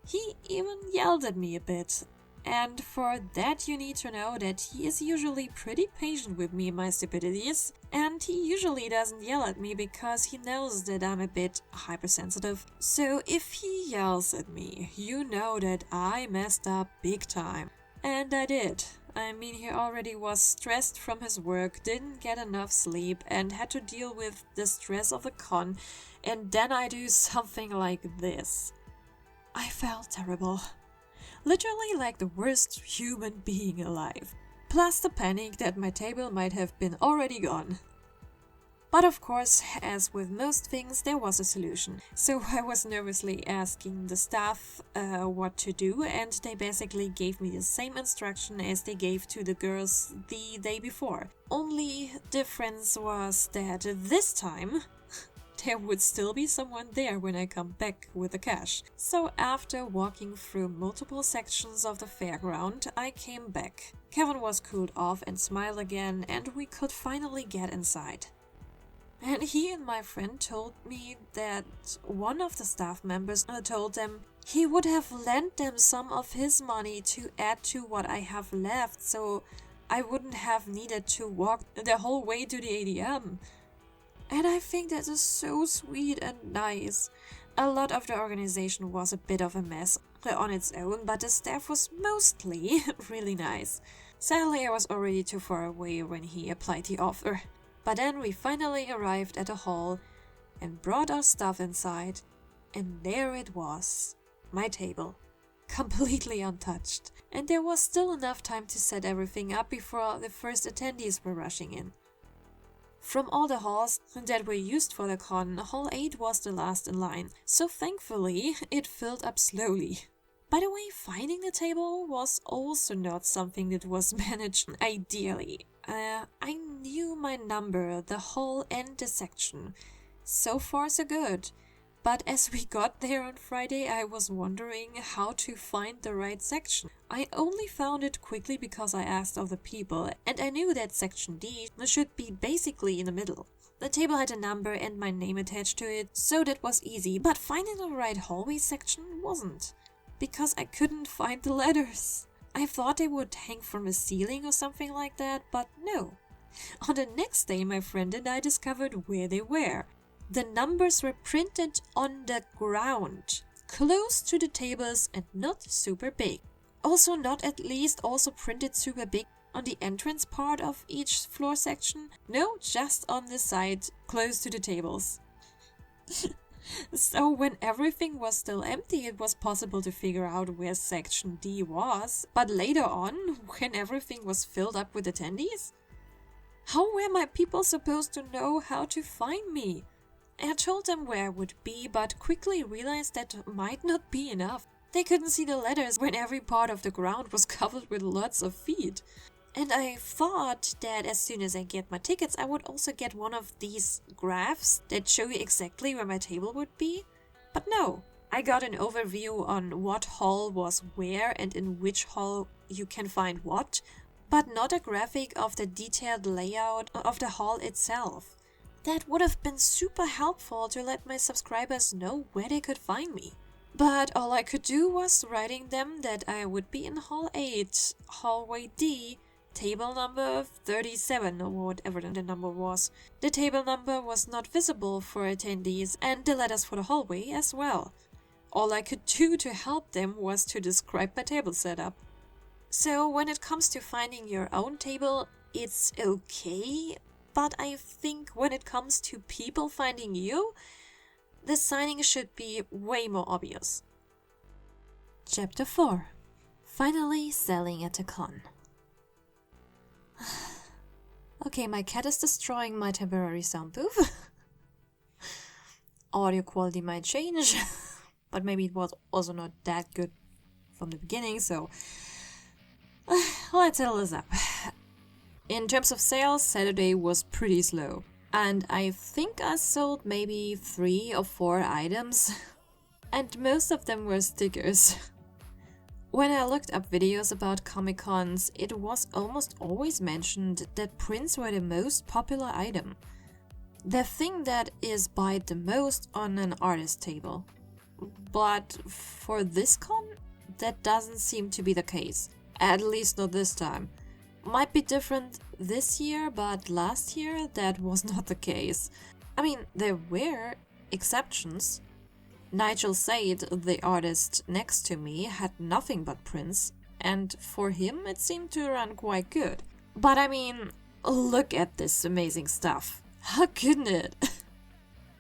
He even yelled at me a bit. And for that you need to know that he is usually pretty patient with me and my stupidities, and he usually doesn't yell at me because he knows that I'm a bit hypersensitive. So if he yells at me, you know that I messed up big time. And I did. I mean, he already was stressed from his work, didn't get enough sleep, and had to deal with the stress of the con, and then I do something like this. I felt terrible. Literally like the worst human being alive. Plus the panic that my table might have been already gone. But of course, as with most things, there was a solution. So I was nervously asking the staff what to do, and they basically gave me the same instruction as they gave to the girls the day before. Only difference was that this time there would still be someone there when I come back with the cash. So after walking through multiple sections of the fairground, I came back. Kevin was cooled off and smiled again, and we could finally get inside. And he and my friend told me that one of the staff members told them he would have lent them some of his money to add to what I have left, so I wouldn't have needed to walk the whole way to the ADM. And I think that is so sweet and nice. A lot of the organization was a bit of a mess on its own, but the staff was mostly really nice. Sadly, I was already too far away when he applied the offer. But then we finally arrived at the hall and brought our stuff inside, and there it was, my table, completely untouched. And there was still enough time to set everything up before the first attendees were rushing in. From all the halls that were used for the con, Hall 8 was the last in line, so thankfully it filled up slowly. By the way, finding the table was also not something that was managed ideally. I knew my number, the hall and the section. So far so good. But as we got there on Friday, I was wondering how to find the right section. I only found it quickly because I asked other people, and I knew that section D should be basically in the middle. The table had a number and my name attached to it, so that was easy, but finding the right hallway section wasn't, because I couldn't find the letters. I thought they would hang from a ceiling or something like that, but no. On the next day, my friend and I discovered where they were. The numbers were printed on the ground, close to the tables and not super big. Also not at least also printed super big on the entrance part of each floor section. No, just on the side, close to the tables. So when everything was still empty, it was possible to figure out where section D was. But later on, when everything was filled up with attendees? How were my people supposed to know how to find me? I told them where I would be, but quickly realized that might not be enough. They couldn't see the letters when every part of the ground was covered with lots of feet. And I thought that as soon as I get my tickets, I would also get one of these graphs that show you exactly where my table would be. But no, I got an overview on what hall was where and in which hall you can find what, but not a graphic of the detailed layout of the hall itself. That would have been super helpful to let my subscribers know where they could find me. But all I could do was writing them that I would be in Hall 8, Hallway D, table number 37 or whatever the number was. The table number was not visible for attendees and the letters for the hallway as well. All I could do to help them was to describe my table setup. So when it comes to finding your own table, it's okay, but I think when it comes to people finding you, the signing should be way more obvious. Chapter 4. Finally selling at a con. Okay, my cat is destroying my temporary sound booth. Audio quality might change, but maybe it was also not that good from the beginning, so let's settle this up. In terms of sales, Saturday was pretty slow, and I think I sold maybe 3 or 4 items, and most of them were stickers. When I looked up videos about Comic Cons, it was almost always mentioned that prints were the most popular item. The thing that is bought the most on an artist table. But for this con, that doesn't seem to be the case. At least not this time. Might be different this year, but last year that was not the case. I mean, there were exceptions. Nigel Said, the artist next to me, had nothing but prints, and for him it seemed to run quite good. But I mean, look at this amazing stuff. How couldn't it?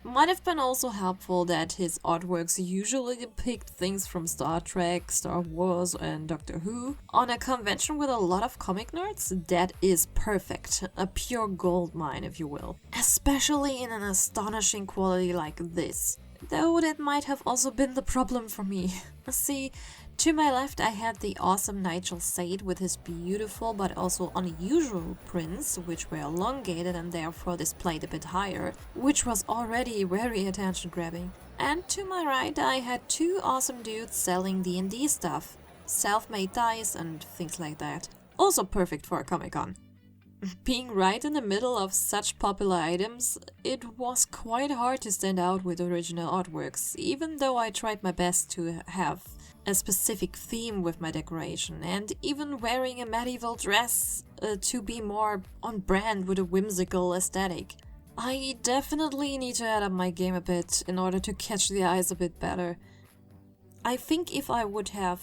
Might have been also helpful that his artworks usually depict things from Star Trek, Star Wars and Doctor Who. On a convention with a lot of comic nerds, that is perfect. A pure gold mine, if you will. Especially in an astonishing quality like this. Though that might have also been the problem for me. See, to my left I had the awesome Nigel Said with his beautiful but also unusual prints, which were elongated and therefore displayed a bit higher, which was already very attention-grabbing. And to my right I had 2 awesome dudes selling D&D stuff, self-made dice and things like that. Also perfect for a Comic-Con. Being right in the middle of such popular items, it was quite hard to stand out with original artworks, even though I tried my best to have a specific theme with my decoration, and even wearing a medieval dress to be more on brand with a whimsical aesthetic. I definitely need to add up my game a bit in order to catch the eyes a bit better. I think if I would have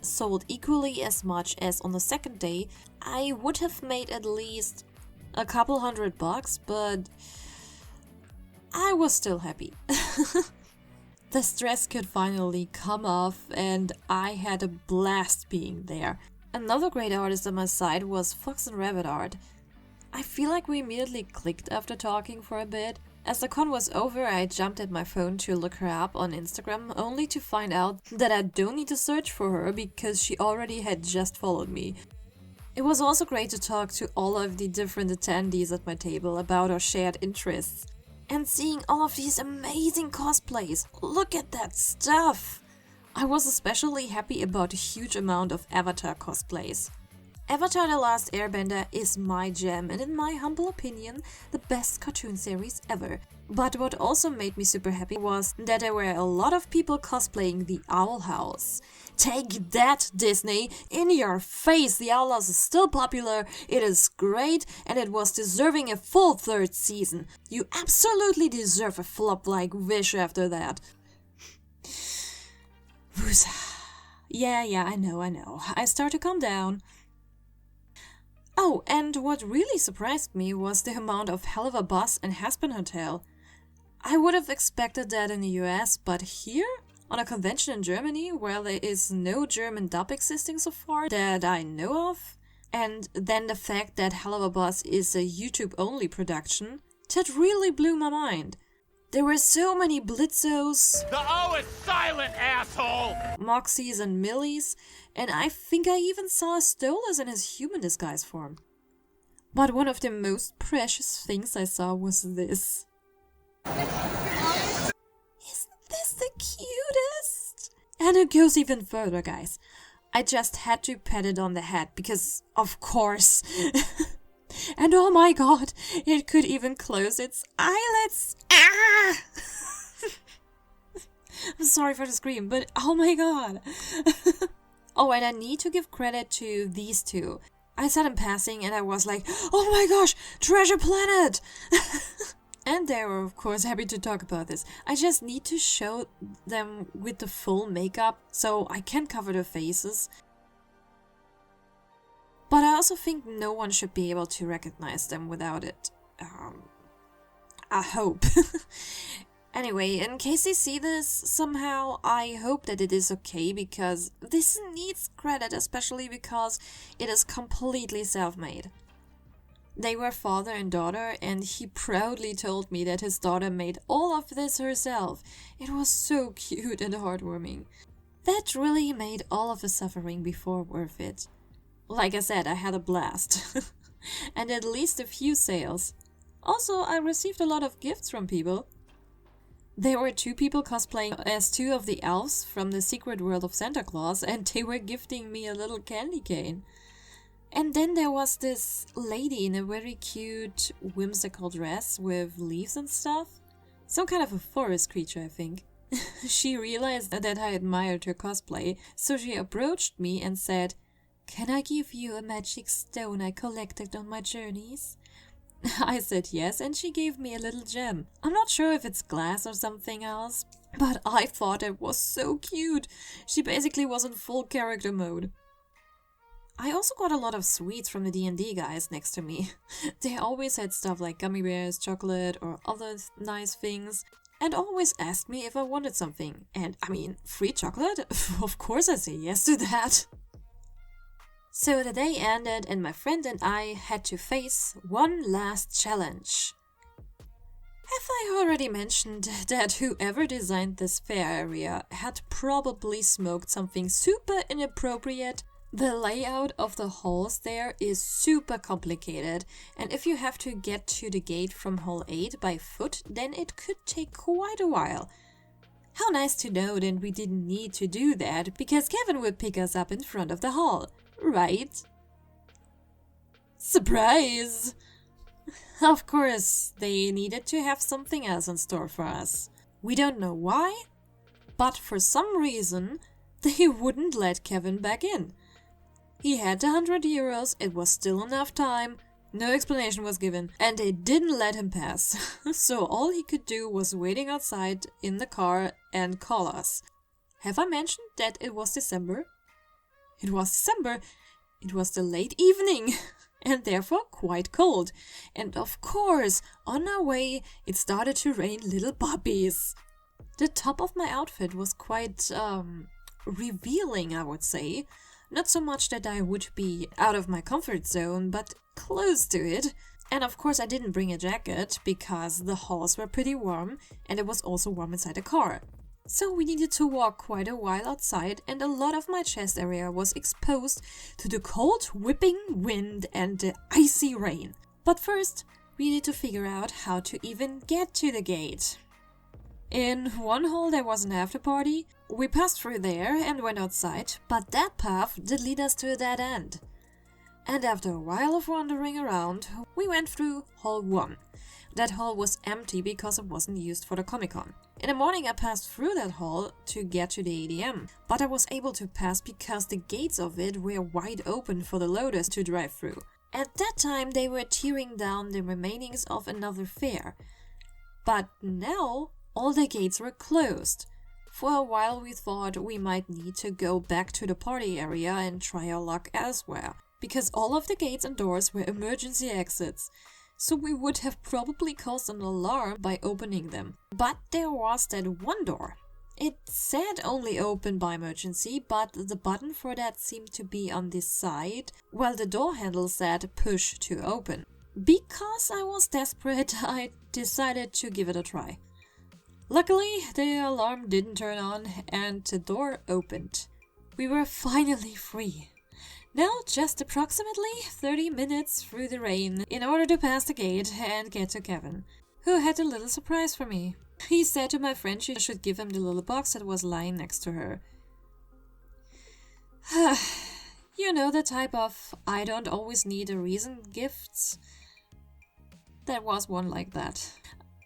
sold equally as much as on the second day, I would have made at least a couple $100, but I was still happy. The stress could finally come off and I had a blast being there. Another great artist on my side was Fox and Rabbit Art. I feel like we immediately clicked after talking for a bit. As the con was over, I jumped at my phone to look her up on Instagram, only to find out that I don't need to search for her because she already had just followed me. It was also great to talk to all of the different attendees at my table about our shared interests. And seeing all of these amazing cosplays. Look at that stuff! I was especially happy about a huge amount of Avatar cosplays. Avatar: The Last Airbender is my jam and in my humble opinion, the best cartoon series ever. But what also made me super happy was that there were a lot of people cosplaying the Owl House. Take that, Disney! In your face! The Owl House is still popular, it is great, and it was deserving a full 3rd season. You absolutely deserve a flop like Wish after that. Yeah, I know. I start to calm down. Oh, and what really surprised me was the amount of Hell of a Bus and Hazbin Hotel. I would have expected that in the US, but here? On a convention in Germany, where there is no German dub existing so far that I know of, and then the fact that Helluva Boss is a YouTube-only production, that really blew my mind. There were so many Blitzos, The O is silent, asshole! Moxies and Millies, and I think I even saw a Stolas in his human disguise form. But one of the most precious things I saw was this. Isn't this the cutest? And it goes even further, guys. I just had to pat it on the head because, of course. And oh my god, it could even close its eyelids. Ah! I'm sorry for the scream, but oh my god. Oh, and I need to give credit to these two. I saw them passing and I was like, oh my gosh, Treasure Planet! And they were of course happy to talk about this. I just need to show them with the full makeup so I can cover their faces. But I also think no one should be able to recognize them without it. I hope. Anyway, in case they see this somehow, I hope that it is okay, because this needs credit, especially because it is completely self-made. They were father and daughter, and he proudly told me that his daughter made all of this herself. It was so cute and heartwarming. That really made all of the suffering before worth it. Like I said, I had a blast. And at least a few sales. Also, I received a lot of gifts from people. There were 2 people cosplaying as 2 of the elves from the Secret World of Santa Claus, and they were gifting me a little candy cane. And then there was this lady in a very cute, whimsical dress with leaves and stuff. Some kind of a forest creature, I think. She realized that I admired her cosplay, so she approached me and said, "Can I give you a magic stone I collected on my journeys?" I said yes, and she gave me a little gem. I'm not sure if it's glass or something else, but I thought it was so cute. She basically was in full character mode. I also got a lot of sweets from the D&D guys next to me. They always had stuff like gummy bears, chocolate, or other nice things, and always asked me if I wanted something. And I mean, free chocolate? Of course I say yes to that. So the day ended and my friend and I had to face one last challenge. Have I already mentioned that whoever designed this fair area had probably smoked something super inappropriate? The layout of the halls there is super complicated, and if you have to get to the gate from Hall 8 by foot, then it could take quite a while. How nice to know that we didn't need to do that, because Kevin would pick us up in front of the hall. Right? Surprise! Of course, they needed to have something else in store for us. We don't know why, but for some reason, they wouldn't let Kevin back in. He had the €100, it was still enough time, no explanation was given, and they didn't let him pass. So all he could do was waiting outside in the car and call us. Have I mentioned that it was December? It was December, it was the late evening, and therefore quite cold. And of course, on our way, it started to rain little puppies. The top of my outfit was quite, revealing, I would say. Not so much that I would be out of my comfort zone, but close to it. And of course I didn't bring a jacket, because the halls were pretty warm, and it was also warm inside the car. So we needed to walk quite a while outside, and a lot of my chest area was exposed to the cold, whipping wind and the icy rain. But first, we needed to figure out how to even get to the gate. In one hall there was an after party. We passed through there and went outside, but that path did lead us to a dead end. And after a while of wandering around, we went through Hall 1. That hall was empty because it wasn't used for the Comic Con. In the morning I passed through that hall to get to the ADM, but I was able to pass because the gates of it were wide open for the loaders to drive through. At that time they were tearing down the remainings of another fair. But now all the gates were closed. For a while we thought we might need to go back to the party area and try our luck elsewhere, because all of the gates and doors were emergency exits. so we would have probably caused an alarm by opening them. But there was that one door. It said only open by emergency, but the button for that seemed to be on this side, while the door handle said push to open. Because I was desperate, I decided to give it a try. Luckily, the alarm didn't turn on and the door opened. We were finally free. Now just approximately 30 minutes through the rain in order to pass the gate and get to Kevin, who had a little surprise for me. He said to my friend she should give him the little box that was lying next to her. You know, the type of I don't always need a reason gifts? There was one like that.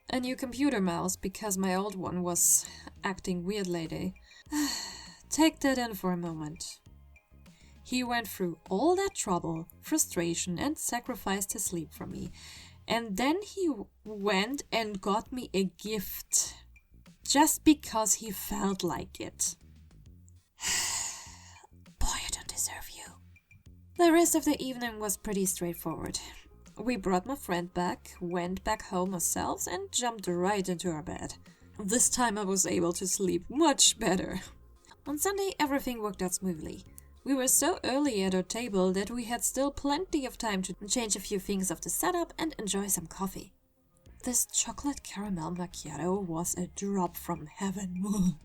A new computer mouse because my old one was acting weird lately. Take that in for a moment. He went through all that trouble, frustration, and sacrificed his sleep for me. And then he went and got me a gift. Just because he felt like it. Boy, I don't deserve you. The rest of the evening was pretty straightforward. We brought my friend back, went back home ourselves, and jumped right into our bed. This time I was able to sleep much better. On Sunday, everything worked out smoothly. We were so early at our table that we had still plenty of time to change a few things of the setup and enjoy some coffee. This chocolate caramel macchiato was a drop from heaven.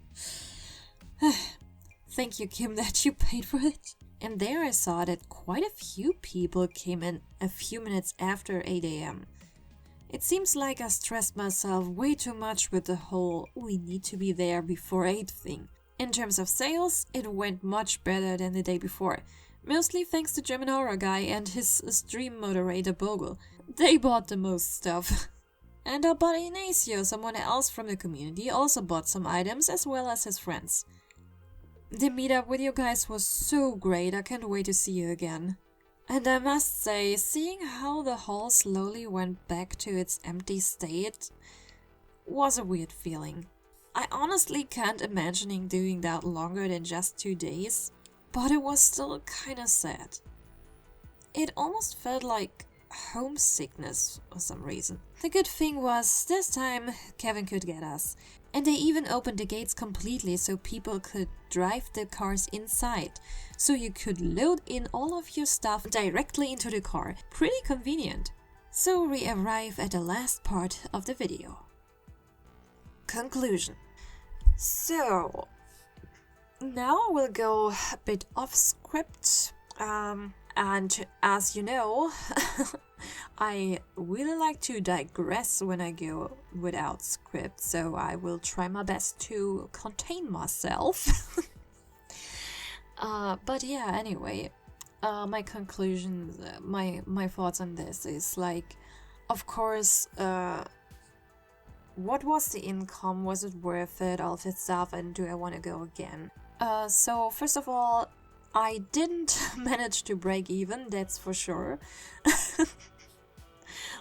Thank you, Kim, that you paid for it. And there I saw that quite a few people came in a few minutes after 8 a.m. It seems like I stressed myself way too much with the whole we need to be there before 8 thing. In terms of sales, it went much better than the day before, mostly thanks to German Horror Guy and his stream moderator Bogle. They bought the most stuff. And our buddy Ignacio, someone else from the community, also bought some items as well as his friends. The meetup with you guys was so great, I can't wait to see you again. And I must say, seeing how the hall slowly went back to its empty state was a weird feeling. I honestly can't imagine doing that longer than just 2 days, but it was still kinda sad. It almost felt like homesickness for some reason. The good thing was, this time Kevin could get us, and they even opened the gates completely so people could drive the cars inside, so you could load in all of your stuff directly into the car. Pretty convenient. So we arrive at the last part of the video. Conclusion. So, now we'll go a bit off script, and as you know, I really like to digress when I go without script, so I will try my best to contain myself. But yeah, anyway, my conclusions, my thoughts on this is like, of course, what was the income? Was it worth it? All of that stuff, and do I want to go again? So first of all, I didn't manage to break even, that's for sure.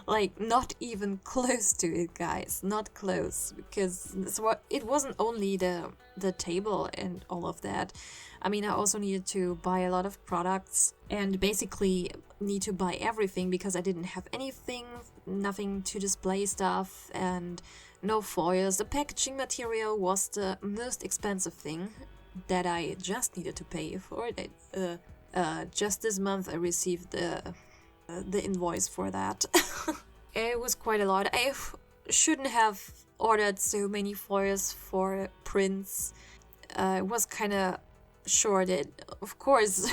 Like, not even close to it, guys. Not close, because it wasn't only the table and all of that. I mean, I also needed to buy a lot of products and basically need to buy everything because I didn't have anything, nothing to display stuff, and no foils. The packaging material was the most expensive thing that I just needed to pay for. Just this month I received the invoice for that. It was quite a lot. I shouldn't have ordered so many foils for prints. It was kind of sure that, of course,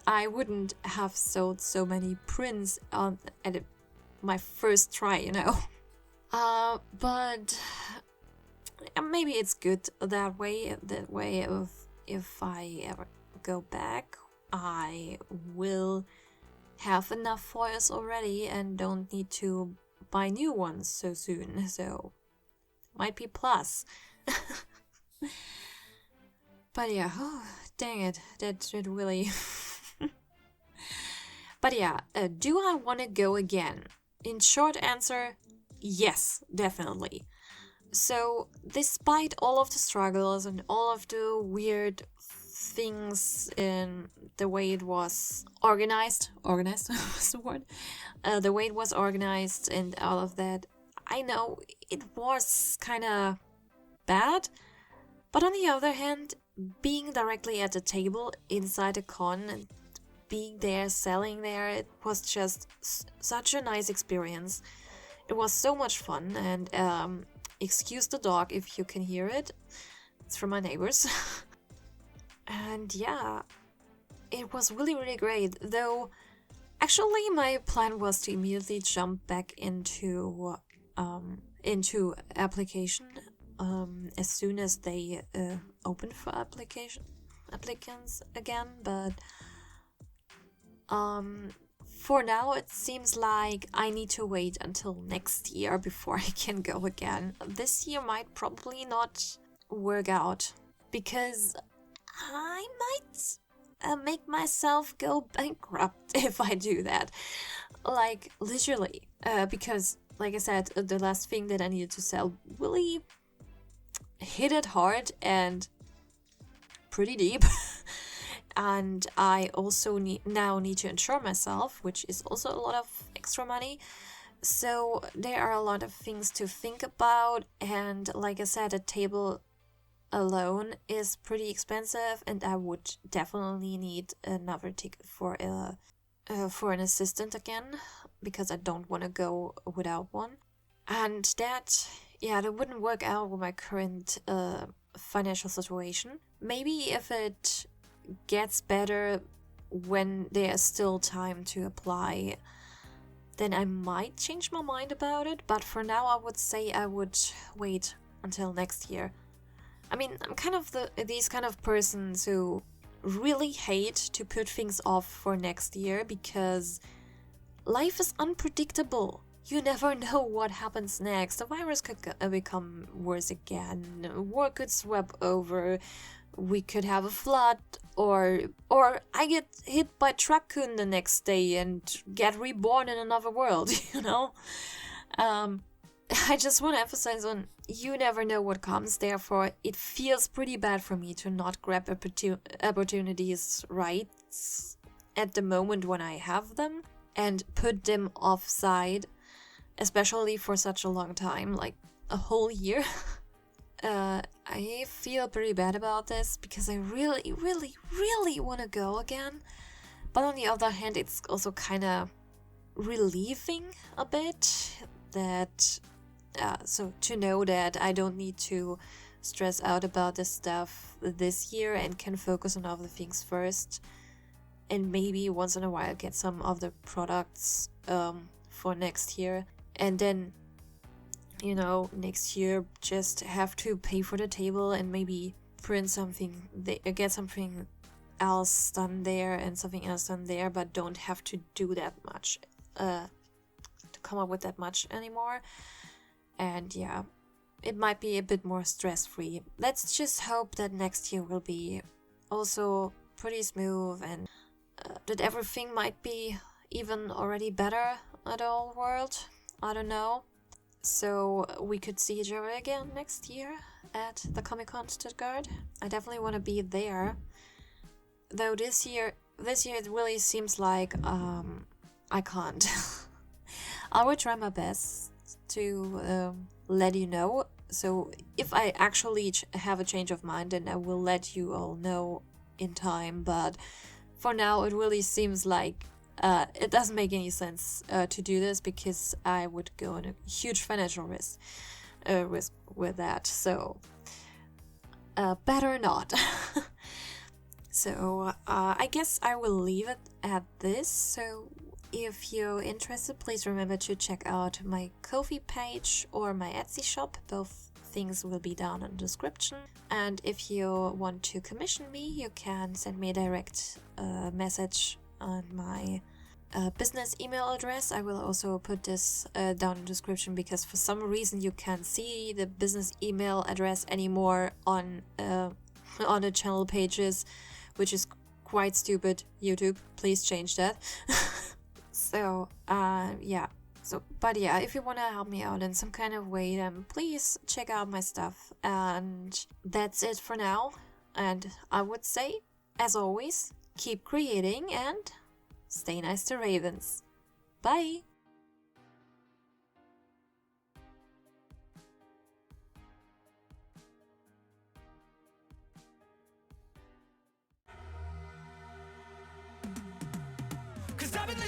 I wouldn't have sold so many prints at my first try, you know. But maybe it's good that way. That way, if I ever go back, I will have enough foils already and don't need to buy new ones so soon. So, might be plus. But yeah, oh, dang it, that really... But yeah, do I want to go again? In short answer, yes, definitely. So, despite all of the struggles and all of the weird things in the way it was organized was the word, the way it was organized and all of that, I know it was kind of bad, but on the other hand, being directly at the table inside a con and being there, selling there, it was just such a nice experience. It was so much fun, and excuse the dog if you can hear it. It's from my neighbors. And yeah, it was really, really great. Though, actually, my plan was to immediately jump back into application as soon as they open for applicants again. But for now, it seems like I need to wait until next year before I can go again. This year might probably not work out because I might make myself go bankrupt if I do that. Like, literally. Because, like I said, the last thing that I needed to sell really hit it hard and pretty deep. And I also now need to insure myself, which is also a lot of extra money. So there are a lot of things to think about. And like I said, a table alone is pretty expensive, and I would definitely need another ticket for an assistant again, because I don't want to go without one. And that wouldn't work out with my current financial situation. Maybe if it gets better when there's still time to apply, then I might change my mind about it. But for now, I would say I would wait until next year. I mean, I'm kind of these kind of persons who really hate to put things off for next year because life is unpredictable. You never know what happens next. The virus could become worse again. War could sweep over. We could have a flood, or I get hit by Truckun the next day and get reborn in another world, you know? I just want to emphasize on you never know what comes, therefore it feels pretty bad for me to not grab opportunities right at the moment when I have them and put them offside, especially for such a long time, like a whole year. I feel pretty bad about this because I really, really, really want to go again. But on the other hand, it's also kind of relieving a bit that so to know that I don't need to stress out about this stuff this year and can focus on other things first, and maybe once in a while get some of the products for next year, and then, you know, next year just have to pay for the table and maybe print something, get something else done there and something else done there, but don't have to do that much, to come up with that much anymore. And yeah, it might be a bit more stress-free. Let's just hope that next year will be also pretty smooth, and that everything might be even already better at all world. I don't know. So we could see each other again next year at the Comic Con Stuttgart. I definitely want to be there. Though this year it really seems like I can't. I will try my best to let you know. So if I actually have a change of mind, then I will let you all know in time. But for now, it really seems like it doesn't make any sense to do this because I would go on a huge financial risk with that. So better not. So I guess I will leave it at this. So if you're interested, please remember to check out my Ko-fi page or my Etsy shop. Both things will be down in the description. And if you want to commission me, you can send me a direct message on my business email address. I will also put this down in the description because for some reason you can't see the business email address anymore on the channel pages, which is quite stupid. YouTube, please change that. So, yeah. But if you want to help me out in some kind of way, then please check out my stuff. And that's it for now. And I would say, As always, keep creating and stay nice to ravens. Bye! Cause I've been